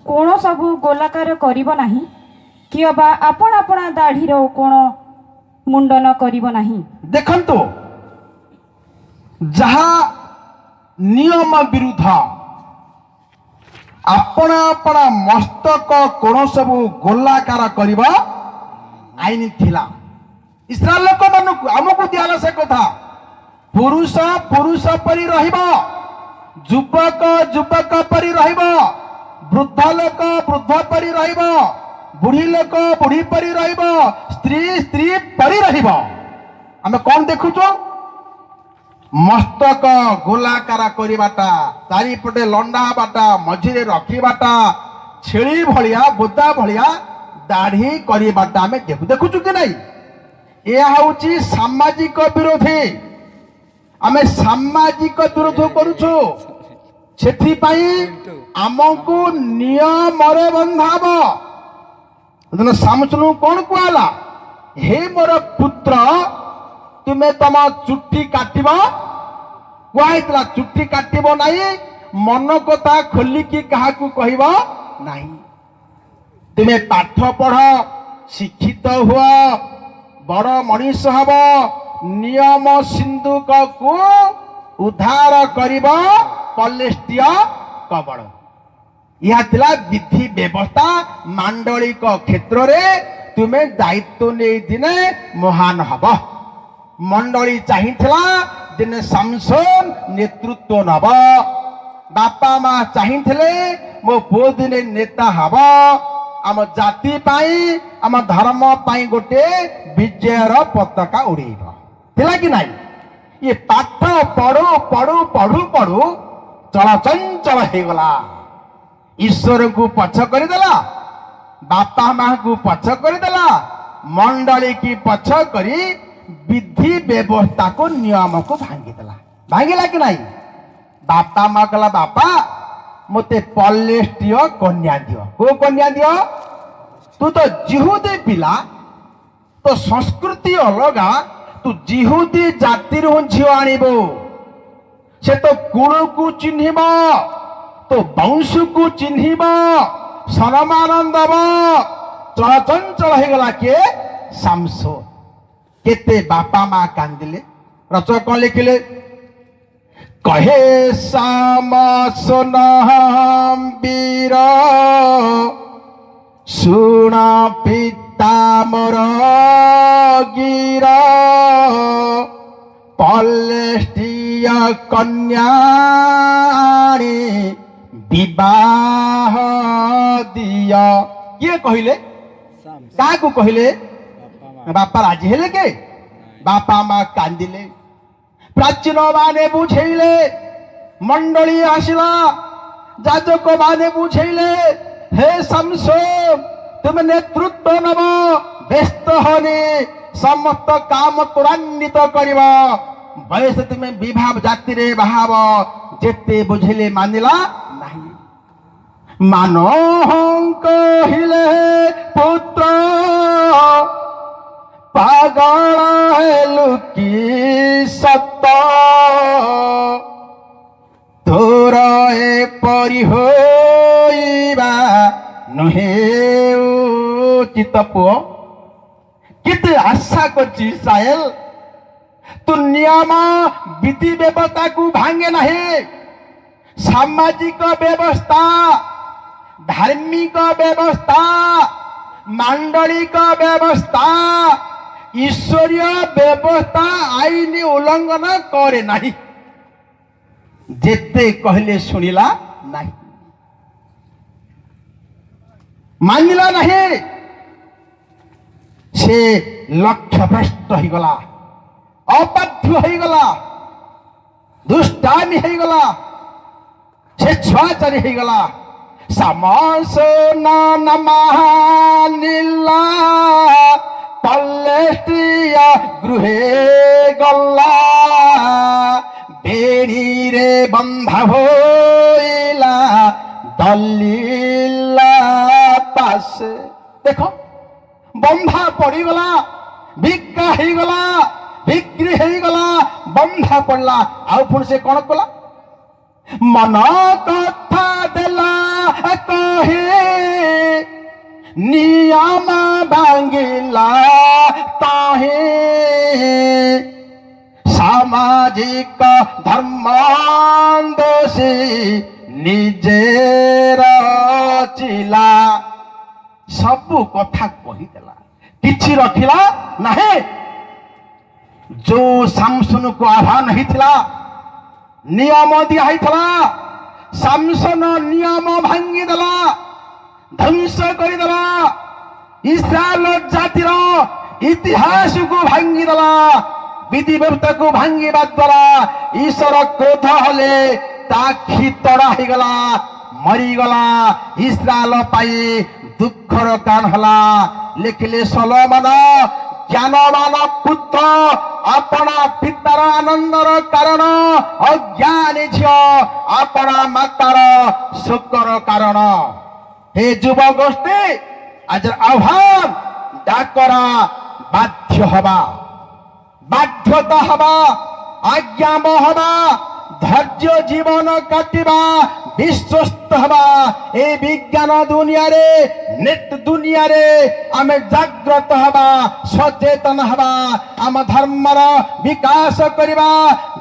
କୋଣ ସବୁ ଗୋଲାକାର କରିବ ନାହିଁ, କି ଅବା ଆପଣ ଆପଣା ଦାଢ଼ିର କୋଣ ମୁଣ୍ଡନ କରିବ ନାହିଁ। ଦେଖନ୍ତୁ ଯାହା ନିୟମ ବିରୁଦ୍ଧ ଆପଣା ଆପଣା ମସ୍ତକ କୋଣ ସବୁ ଗୋଲାକାର କରିବା ଆଇନ ଥିଲା। ଇସ୍ରାଏଲ ଲୋକମାନଙ୍କୁ ଆମକୁ ଦିଆଲା ସେ କଥା, ପୁରୁଷ ପୁରୁଷ ପରି ରହିବ, ଯୁବକ ଯୁବକ ପରି ରହିବ, ବୃଦ୍ଧ ଲୋକ ବୃଦ୍ଧ ପରି ରହିବ, ବୁଢୀ ଲୋକ ବୁଢୀ ପରି ରହିବ, ସ୍ତ୍ରୀ ସ୍ତ୍ରୀ ପରି ରହିବ। ଆମେ କଣ ଦେଖୁଛୁ? ମସ୍ତକ ଗୋଲାକାର କରିବାଟା, ଚାରିପଟେ ଲଣ୍ଡା ହବାଟା, ମଝିରେ ରଖିବାଟା, ଛେଳି ଭଳିଆ ବୋଦା ଭଳିଆ ଦାଢି କରିବାଟା ଆମେ ଦେଖୁଛୁ କି ନାଇଁ? ଏହା ହଉଛି ସାମାଜିକ ବିରୋଧୀ। ଆମେ ସାମାଜିକ ବିରୋଧ କରୁଛୁ, ସେଥିପାଇଁ ଆମକୁ ନିୟମରେ ବନ୍ଧାବ। ସାମସନ କଣ କୁହାଲା? ହେ ମୋର ପୁତ୍ର, ତୁମେ ତମ ଚୁଟି କାଟିବ, କୁହାହେଇଥିଲା ଚୁଟି କାଟିବ ନାହିଁ, ମନ କଥା ଖୋଲିକି କାହାକୁ କହିବ ନାହିଁ। ତୁମେ ପାଠ ପଢ, ଶିକ୍ଷିତ ହୁଅ, ବଡ ମଣିଷ ହବ, ନିୟମ ସିନ୍ଧୁକକୁ ଉଦ୍ଧାର କରିବ ପଲେଷ୍ଟିୟ କବଳ। ଏହା ଥିଲା ବିଧି ବ୍ୟବସ୍ଥା। ମାଣ୍ଡଳିକ କ୍ଷେତ୍ରରେ ତୁମେ ଦାୟିତ୍ୱ ନେଇ ଦିନେ ମହାନ ହବ। ମଣ୍ଡଳୀ ଚାହିଁଥିଲା ଦିନେ ସାମସନ ନେତୃତ୍ୱ ନବ। ବାପା ମା ଚାହିଁଥିଲେ ମୋ ପୁଅ ଦିନେ ନେତା ହବ, ଆମ ଜାତି ପାଇଁ ଆମ ଧର୍ମ ପାଇଁ ଗୋଟେ ବିଜୟର ପତାକା ଉଡେଇବ। ଥିଲା କି ନାଇଁ? ଇଏ ପାଠ ପଢୁ ପଢୁ ପଢୁ ପଢୁ ଚଳଚଞ୍ଚଳ ହେଇଗଲା, ଈଶ୍ୱରକୁ ପଛ କରିଦେଲା, ବାପା ମାଙ୍କୁ ପଛ କରିଦେଲା, ମଣ୍ଡଳୀ କି ପଛ କରି ବିଧି ବ୍ୟବସ୍ଥାକୁ ନିୟମକୁ ଭାଙ୍ଗିଦେଲା। ଭାଙ୍ଗିଲା କି ନାଇଁ? ବାପା ମା କହିଲା, ବାପା ମତେ ପଲେଷ୍ଟିୟ କନ୍ୟା ଦିଅ। କୋଉ କନ୍ୟା ଦିଅ? ତୁ ତ ଜିହୁଦୀ ପିଲା, तो संस्कृति अलगा तू जिहुदी जातिर झील आणब से तो कुल को चिन्हिब तो वंश को चिन्हिब सम्मान दब चलचंचल हो गला किए सामसो केते बापा माँ कांदिले रचक कौन लिखिले कहे साम सोन वीर शुण पिता मोर गिर पलेष्टिय कन्या विवाह दिया किए कहले क्या कहले बापा राजी हेले के बापा माँ कांदिले प्राचीन माने बुझेले मंडली आसिला जाजक माने बुझेले हे समसोन तुम नेतृत्व नब व्यस्त होने समस्त काम त्वरान्वित करिबा बयस तुम विभाव जाति रे बाहाव जेते बुझेले मानिला नहीं मानो कहिले पुत्र पागल हेलु की सत तोर एपरि होइबा नहे उचित पुओ केते आशा करछि साहेल तू नियम विधि व्यवस्था को भांगे नहीं सामाजिक व्यवस्था धार्मिक व्यवस्था मांडलिक व्यवस्था ईश्वरीय व्यवस्था आईन उल्लंघन करे नहीं जेते कहले सुनिला नहीं मानिला नहीं से लक्ष्य भ्रष्ट हो गला अबाध्य हो गला दुष्टामी हो गला स्वेच्छाचारी हो गला समासो न मानिला पल्लेष्टिया गृहे गला बेड़ी रे बंधा होइला दलिला पास देखो बंधा पड़ीगला भिक्का होगला बिक्री होगला बंधा पड़ला आउ पुणी से कौन कला मन कथा देला कहे नियम भांगिला ताहे सामाजिक धर्म दोषी निजे रचिला सबु कथा कहीदेला किछि रखिला नहीं जो सामसन को आह्वान होता नियम दिया होता सामसन नियम भांगीदेला ध्वंस करदेला इस्राएल जातिर इतिहास को भांगीदेला विधि व्यवस्था को भांगा द्वारा ईश्वर क्रोध हेले खितड़ा होगला मरीगला इस्राएल पाई दुखर कान हला लिखिले सलोमन ज्ञानवान पुत्र अपना पितार आनंदर कारण अज्ञानी झियो अपना मातार शोकर कारण हे युवा गोष्ठी आज आह्वान डाकरा बाध्य हवा बाध्यता हवा आज्ञाम हवा धैर्य जीवन काटिबा विश्वस्त हवा ए विज्ञान दुनिया रे नेट दुनिया रे आमे जागृत हवा सचेतन हवा आम धर्मर विकास करिबा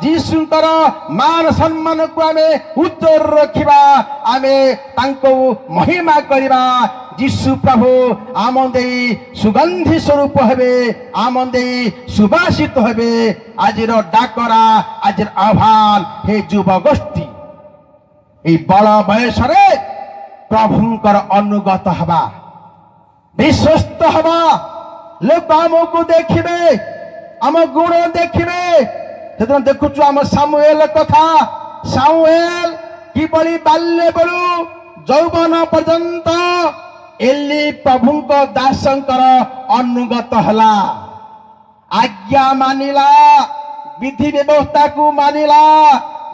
जीशुकर मान सम्मान को आमे उच्च रखिबा आमे तांको महिमा करिबा जीशु प्रभु आमदे सुगंधि स्वरूप हेबे आमदे सुबासित हेबे आजिर डाकरा आजिर आह्वान हे युवा गोष्ठी ए बड़ बयस प्रभुंकर अनुगत हवा विश्वस्त हवा लोक आमको देखिबे आम गुण देखिबे देखुचु आम सामुएल कथा सामुएल किभली बाल्य बेलू यौवन पर्यंत एली प्रभुंक दासंकर अनुगत हला आज्ञा मानिला विधि व्यवस्था को मानिला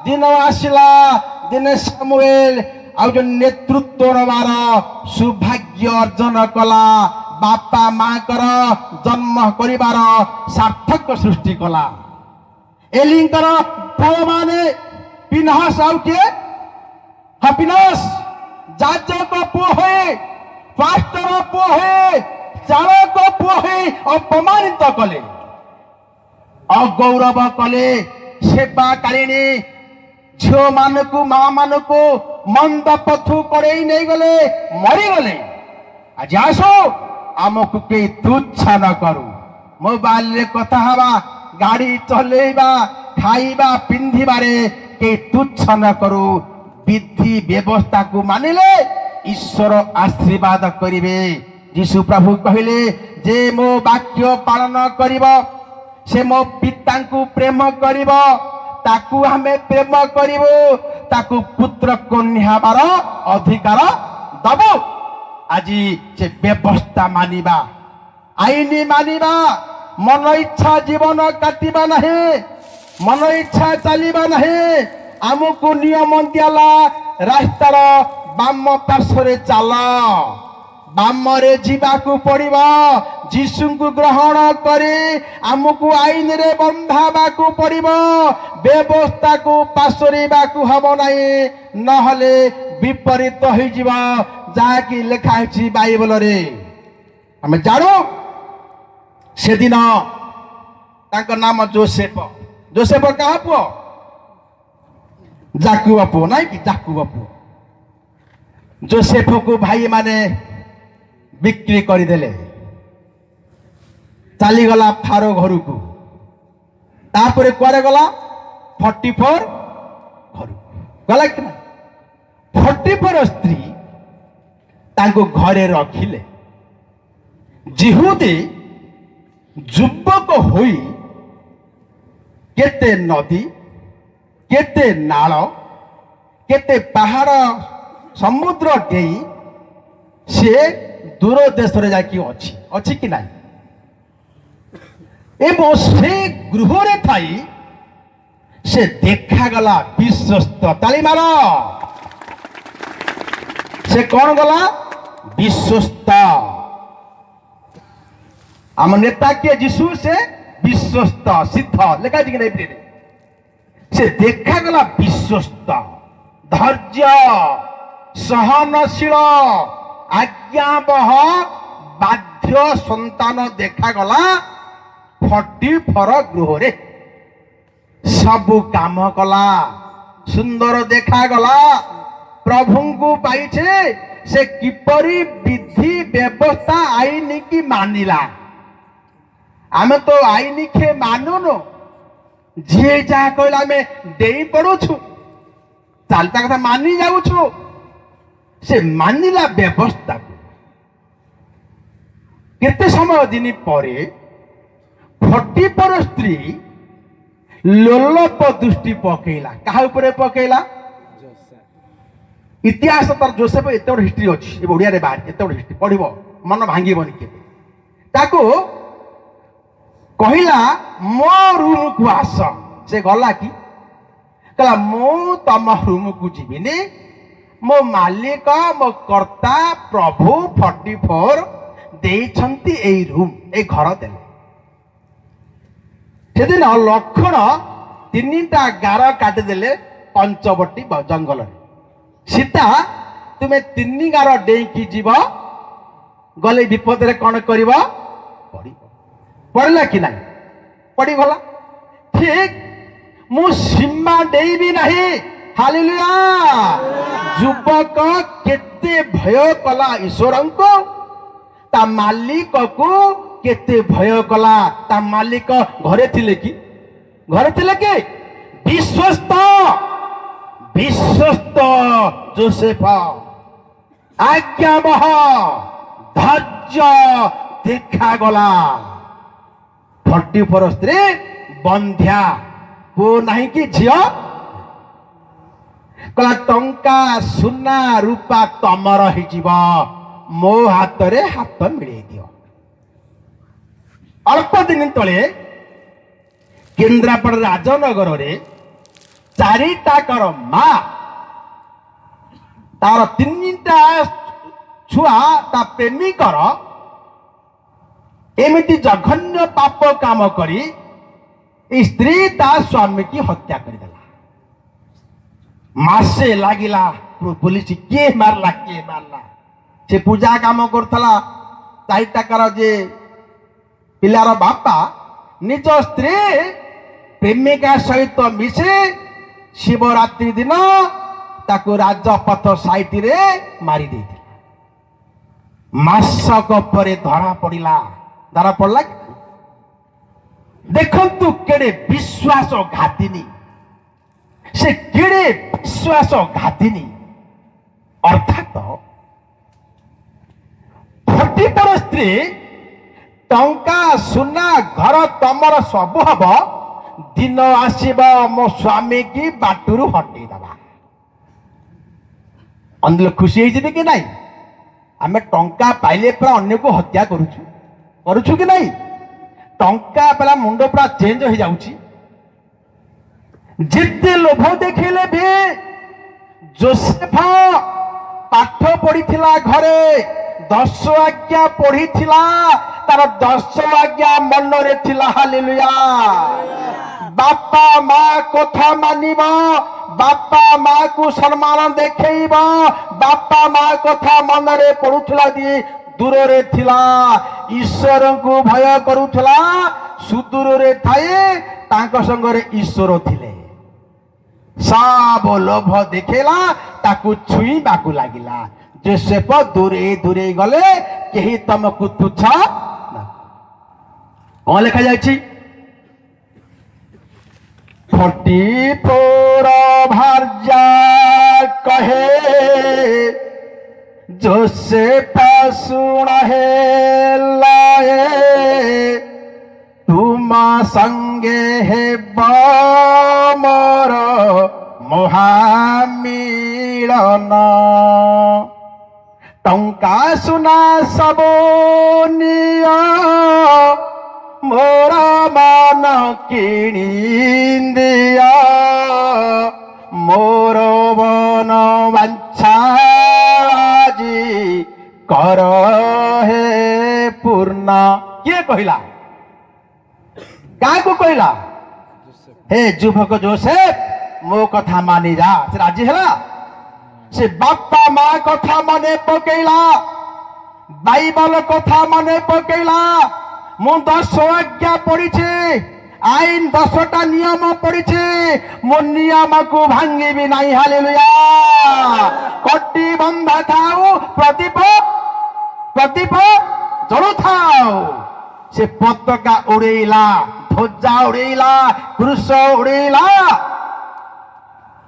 दिन आसिला दिने सामुएल आउ जो नेतृत्व नवार सौभाग्य अर्जन कला ବାପା ମାଙ୍କର ଜନ୍ମ କରିବାର ସାର୍ଥକ ସୃଷ୍ଟି କଲା। ଏଲିଙ୍କର ପୁଅମାନେ ପିନହାସ ଆଉ କିଏ? ପିନହାସ ଯାଜକ ପୁଅ ହଏ, ପାଷ୍ଟର ପୁଅ ହଏ, ଚାଳକ ପୁଅ ହଏ ଅପମାନିତ କଲେ, ଅଗୌରବ କଲେ। ସେବାକାଳିନୀ ଝିଅ ମାନଙ୍କୁ ମା ମାନଙ୍କୁ ମନ୍ଦ ପଥୁ କରେଇ ନେଇଗଲେ, ମରିଗଲେ। ଆଜି ଆସ ଆମକୁ କେହି ତୁଚ୍ଛ ନ କରୁ। ମୋବାଇଲରେ କଥା ହେବା, ଗାଡି ଚଲେଇବା, ଖାଇବା ପିନ୍ଧିବାରେ କେହି ତୁଚ୍ଛ ନ କରୁ। ବିଧି ବ୍ୟବସ୍ଥାକୁ ମାନିଲେ ଈଶ୍ୱର ଆଶୀର୍ବାଦ କରିବେ। ଯୀଶୁ ପ୍ରଭୁ କହିଲେ, ଯେ ମୋ ବାକ୍ୟ ପାଳନ କରିବ ସେ ମୋ ପିତାଙ୍କୁ ପ୍ରେମ କରିବ, ତାକୁ ଆମେ ପ୍ରେମ କରିବୁ, ତାକୁ ପୁତ୍ର କନ୍ୟା ହେବାର ଅଧିକାର ଦବ। ଆଜି ସେ ବ୍ୟବସ୍ଥା ମାନିବା, ଆଇନ ମାନିବା, ମନ ଇଚ୍ଛା ଜୀବନ କାଟିବା ନାହିଁ, ମନ ଇଚ୍ଛା ଚାଲିବା ନାହିଁ। ଆମକୁ ନିୟମ ଦିଆଲା, ରାସ୍ତାର ବାମ ପାର୍ଶ୍ୱରେ ଚାଲ, ବାମରେ ଯିବାକୁ ପଡିବ। ଯୀଶୁଙ୍କୁ ଗ୍ରହଣ କରି ଆମକୁ ଆଇନରେ ବନ୍ଧାବାକୁ ପଡିବ। ବ୍ୟବସ୍ଥାକୁ ପାଶୋରିବାକୁ ହବ ନାହିଁ, ନହେଲେ ବିପରୀତ ହେଇଯିବ, ଯାହାକି ଲେଖା ହେଇଛି ବାଇବଲରେ। ଆମେ ଜାଣୁ ସେଦିନ ତାଙ୍କ ନାମ ଯୋସେଫ। ଯୋସେଫ କାହା ପୁଅ? ଯାକୁବ ପୁଅ, ନାଇଁ କି? ଯାକୁବ ପୁଅ। ଯୋସେଫକୁ ଭାଇମାନେ ବିକ୍ରି କରିଦେଲେ, ଚାଲିଗଲା ଫାରୋ ଘରକୁ। ତାପରେ କୁଆଡେ ଗଲା? ଫଟିଫର ଘରକୁ ଗଲା କି ନା? ଫଟିଫର ସ୍ତ୍ରୀ ତାଙ୍କୁ ଘରେ ରଖିଲେ। ଜିହୁଦୀ ଯୁବକ ହୋଇ କେତେ ନଦୀ, କେତେ ନାଳ, କେତେ ପାହାଡ଼ ସମୁଦ୍ର ଡେଇଁ ସେ ଦୂର ଦେଶରେ ଯାଇକି ଅଛି କି ନାହିଁ? ଏବଂ ସେ ଗୃହରେ ଥାଇ ସେ ଦେଖାଗଲା ବିଶ୍ୱସ୍ତ। ତାଳି ମାର। ସେ କଣ ଗଲା? ବିଶ୍ୱସ୍ତ। ଆମ ନେତା କିଏ? ଯୀଶୁ। ସେ ବିଶ୍ୱସ୍ତ, ସିଦ୍ଧ, ଲେଖା ଅଛି କି ନାହିଁ? ସେ ଦେଖାଗଲା ବିଶ୍ୱସ୍ତ, ଧୈର୍ଯ୍ୟ, ସହନଶୀଳ, ଆଜ୍ଞାବହ, ବାଧ୍ୟ ସନ୍ତାନ ଦେଖାଗଲା ଫଟିଫର ଗୃହରେ। ସବୁ କାମ କଲା, ସୁନ୍ଦର ଦେଖାଗଲା। ପ୍ରଭୁଙ୍କୁ ପାଇছে, ସେ କିପରି ବିଧି ବ୍ୟବସ୍ଥା ଆଇନ କି ମାନିଲା। ଆମେ ତ ଆଇନ କେ ମାନୁନୁ, ଯିଏ ଯାହା କହିଲା ଆମେ ଡେଇଁ ପଡୁଛୁ, ଚାଲିତା କଥା ମାନି ଯାଉଛୁ। ସେ ମାନିଲା ବ୍ୟବସ୍ଥାକୁ। କେତେ ସମୟ ଦିନ ପରେ ଫଟିଫର ସ୍ତ୍ରୀ ଲୋଲପ ଦୃଷ୍ଟି ପକେଇଲା। କାହା ଉପରେ ପକେଇଲା? ଇତିହାସ ତାର ଯୋସେଫ ଏତେ ବଡ ହିଷ୍ଟ୍ରି ଅଛି, ଏବେ ଓଡ଼ିଆରେ ବାହାରି, ଏତେ ବଡ ହିଷ୍ଟ୍ରି ପଢିବ ମନ ଭାଙ୍ଗିବନି କେବେ। ତାକୁ କହିଲା ମୋ ରୁମକୁ ଆସ। ସେ ଗଲା କି? କହିଲା ମୁଁ ତମ ରୁମକୁ ଯିବିନି, ମୋ ମାଲିକ, ମୋ କର୍ତ୍ତା ପ୍ରଭୁ ଫଟିଫର ଦେଇଛନ୍ତି ଏଇ ରୁମ, ଏଇ ଘର ଦେଲେ। ସେଦିନ ଲକ୍ଷ୍ମଣ 3ଟା ଗାର କାଟିଦେଲେ ପଞ୍ଚବଟୀ ଜଙ୍ଗଲରେ। ସୀତା ତୁମେ 3 ଗାର ଡେଇଁକି ଯିବ, ଗଲେ ବିପଦରେ କଣ କରିବ? ପଡିବ। ପଡିଲା କି ନାହିଁ? ପଡିଗଲା। ଠିକ ମୁଁ ସୀମା ଡେଇବି ନାହିଁ। ହାଲେଲୁୟା। ଯୁବକ କେତେ ଭୟ କଲା ଈଶ୍ୱରଙ୍କୁ, ତା ମାଲିକକୁ କେତେ ଭୟ କଲା। ତା ମାଲିକ ଘରେ ଥିଲେ କି? ଘରେ ଥିଲେ କି? ବିଶ୍ୱସ୍ତ, ବିଶ୍ୱସ୍ତ ଯୋସେଫ, ଆଜ୍ଞାବହ, ଧୈର୍ଯ୍ୟ ଦେଖାଗଲା। ଫଟିଫର ସ୍ତ୍ରୀ ବନ୍ଧ୍ୟା, ପୁଅ ନାହିଁ କି ଝିଅ। କହିଲା ଟଙ୍କା ସୁନା ରୂପା ତମର ହେଇଯିବ, ମୋ ହାତରେ ହାତ ମିଳେଇ ଦିଅ। ଅଳ୍ପ ଦିନ ତଳେ କେନ୍ଦ୍ରାପଡ଼ା ରାଜନଗରରେ 4ଟାକର ମା, ତାର 3ଟା ଛୁଆ, ତା ପ୍ରେମିକର एमिति जघन्य पाप काम करी स्त्री ता स्वामी की हत्या करदेला मासे लागिला पुलिस किए मारला से पूजा काम करथला 4 टाकार जे पिलार बापा निज स्त्री प्रेमिका सहित मिसे शिवरात्रि दिन ताकू राजपथ साइट रे मारी देथिला मासक परे धरा पड़ला देखंतु केड़े विश्वास घातिनी से केड़े विश्वास घातिनी अर्थात 40 स्त्री टंका सुना घर तमर सब हब दिन आसीब मो स्वामी की बाटुरु हटई दबा अंदर खुशी होइछि कि नहीं आमे टंका पाइले पर अन्य को हत्या करूछु कि नहीं टंका पहला मुंड पूरा चेंज हो जाउछि जिते लोभ देखिले भी जोसेफ पाठ पढ़िथिला घरे 10 आज्ञा पढ़िथिला तार 10 आज्ञा मन रे थिला हालेलुया बापा माँ कथा मानिबा बापा माँ को सम्मान देखैबा बापा माँ कथा मन रे पढ़ुथिला दी दूर रे थिला ईश्वर को भय करुथिला सुदूर रे थाए तांको संगरे ईश्वर थिले सब लोभ देखेला ताकू छुई बाकू लागिला जोसेफ दूरे गले केही तमकु तुच्छ कौन लिखा जायछि 44 भार्या कहे जोसेफ सुन हे लाए तुम संगे हे मोर महामिलन टंका सुना सब निया मोर मन किणी दिया मोर मन वांछा कर हे पूर्ण किए कहला क्या को कहला हे युवक जोसेफ मो कथा मानी जा से राजी है से बापा माँ कथा मने पकेला बाइबल कथा मने पकेला मु 10 आज्ञा पढ़ी आईन 10टा नियम पढ़ी मो नियम को भांगी भी नहीं हालेलुया कटी बंधा थाऊ प्रदीप जलु थाऊ से पताका उड़ेला ध्वजा उड़ेला क्रूस उड़ेला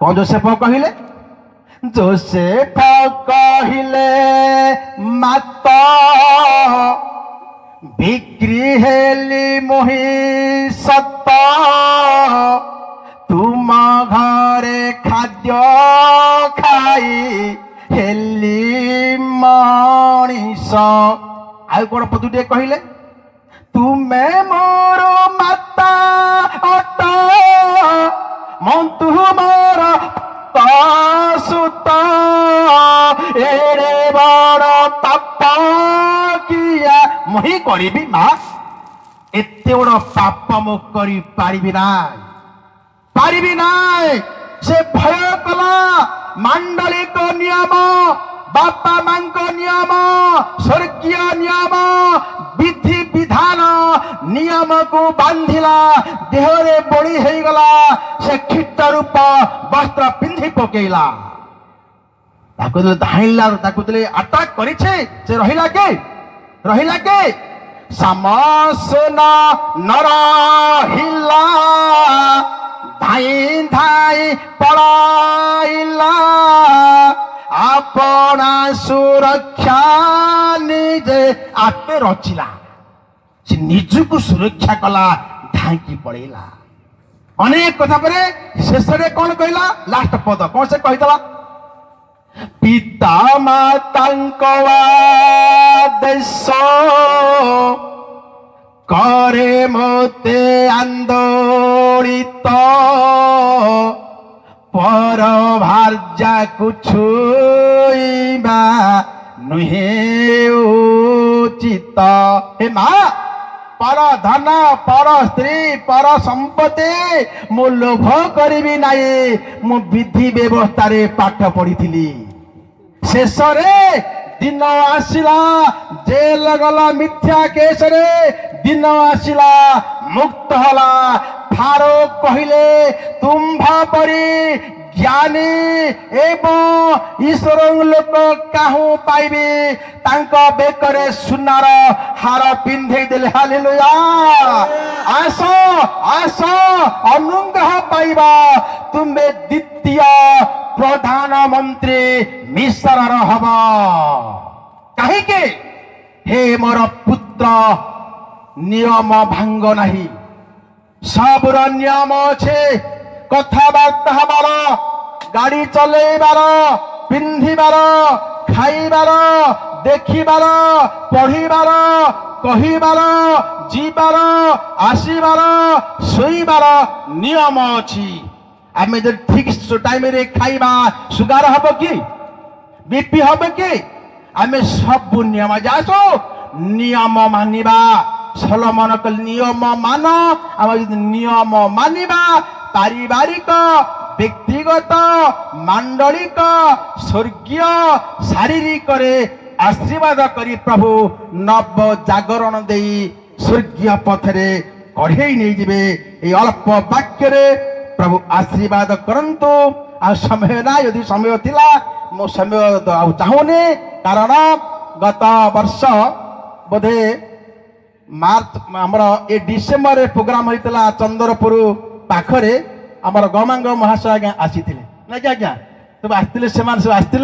कौन जोसेफ कहले माता बिक्री हेली मोहि सत तुम घरे खाद्य खाई हेली मनीष आउ कौन पदुटे कहले तुमे मोर माता अट मु मोर सुत एड़े बड़ पाप किया मुही करी माँ एते बड़ पाप मु करी पारिबी नाई से भय कला मांडलिक नियम बापा मां नियम स्वर्गीय नियम विधि विधान नियम को बांधिला देहरे बड़ी हो गला से खिट रूप वस्त्र पिंधि पकेला धाइला अटैक करिछे से रहिला के समसना नरहिला धाई धाई पड़ाइला अपना सुरक्षा निजे आपे रचिला से निज को सुरक्षा कला ढांकी पड़ेला अनेक कथा परे शेष रे कौन कहला लास्ट पद कौन से कहितला पिता मातांको आदेश करे मोते आंदोलित पर भार्या छुईबा नुहे उचित हे माँ पर धन पर स्त्री पर संपत्ति मु लोभ करिबि नाही मु विधि व्यवस्था रे पाठ पढ़ी शेष रे दिन आसिला जेल गला मिथ्या केस रे दिन आसिला मुक्त होला फारूक कहिले तुम्भा परी ज्ञानी एवं ईश्वर लोक काहू पाइबे तांको बेकरे सुनार हार पिंधे देले हालेलुया आस आस अनुग्रह पाइबा तुमे द्वितीय प्रधानमंत्री मिश्र हब कहीं के हे मोर पुत्र नियम भांग नहीं सबुर नियम अच्छे कथबार्ता हबार गाड़ी चलेबार पिंधिबार खाइबार देखिबार पढ़िबार कहिबार जीवार आसीबार सोईबार नियम अच्छी आमे जो ठीक टाइम रे खाइबा सुगार हब कि बीपी हब कि आमे सब नियम जासो नियम मानिबा सलमान कल नियम मान आम नियम मानिबा पारिवारिक व्यक्तिगत मांडलिक स्वर्गीय शारीरिक रे आशीर्वाद करी प्रभु नव जागरण दे स्वर्गीय पथरे कढ़े नहीं जीवे ये अल्प वाक्य रे प्रभु आशीर्वाद करंतु आ समय ना यदि समय थिला मो समय चाहूनी कारण गत वर्ष बोधे मार्च आमर ए डिसेम्बर प्रोग्राम होता चंद्रपुर पाखरे आमर गमांग महाशय आज्ञा आसी ना कि आज्ञा सब आसते सब आसते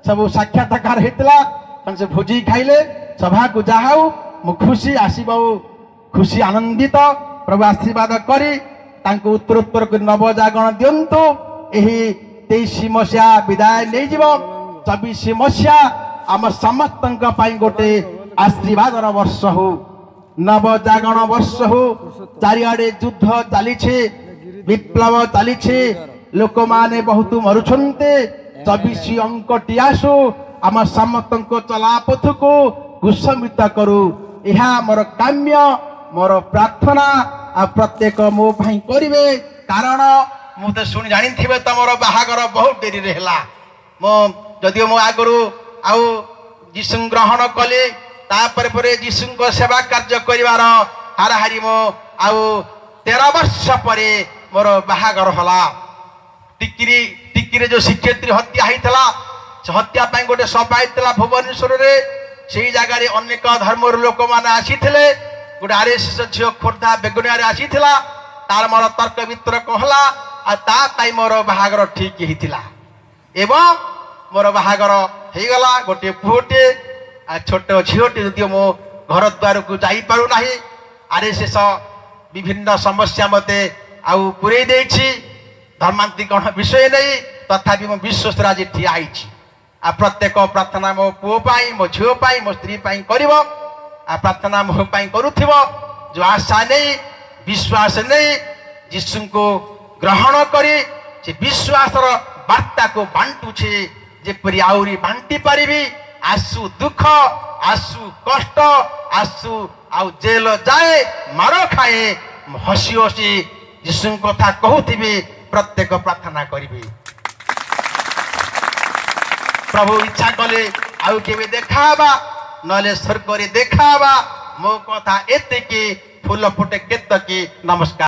सब साक्षात्कार होता से भोजी खाइले सभा को जाऊ मु खुशी आसब खुशी आनंदित प्रभु आशीर्वाद करी तांको उत्तरोत्तर नव जागरण दिंतु यही 23 मसीहा विदाय नहीं जीव 24 मसीहा आम समस्त गोटे आशीर्वाद वर्ष हो नव जागरण वर्ष हो चारिआडे युद्ध चली विप्लव चली लोक माने बहुत मरुछन्ते 24 अंकटी आसु आम समस्त चलापथ को कुसमित करू यह मोर काम्य मोर प्रार्थना आ प्रत्येक मो भाई करिवे कारण मु तो सुनी जानी थिबे तमरो बाहागर बहुत देरी रे हला मो जदि मो आगरु आउ यीशु ग्रहण कले तापर परे यीशु को सेवा कार्य करिवार हाराहारी मो आउ 13 वर्ष परे मोर बाहागर हला टिकिरे जो शिक्षयित्री हत्या होइतला हत्या पाई गोटे सभा होइतला भुवनेश्वर रे सेही जगह रे अनेक धर्मर लोक माने आसीथिले गोटे आरएसएस झील खोर्धा बेगुनिया आसी तार मोर तर्क वितर्क हला ताई मोर बाहागर ठीक होता एवं मोर बाहागर हो गला गोटे पुटे छोट झीटे जदि मो घर द्वार को जापारू ना आरएसएस विभिन्न समस्या मते आउ पुरे धर्मांतरीकरण विषय नहीं तथापि मो विश्वास आज ठिया आ प्रत्येक प्रार्थना मो पुओ मो झील मो स्त्री कर प्रार्थना मो करुथिब जो आशा नहीं विश्वास नहीं यीशु को ग्रहण करी से विश्वास वार्ता को बांटुछे जेपरी आउरी बांटी पारिबी आसु दुख आसु कष्ट आसु आउ जेल जाए मार खाए हसी हसी यीशु कथा कहूथिबी प्रत्येक प्रार्थना करिबी प्रभु इच्छा कले आउ केबे देखाबा नले स्वर्ग रे देखाबा मो कथा एते की फूल फुटे केतकी नमस्कार।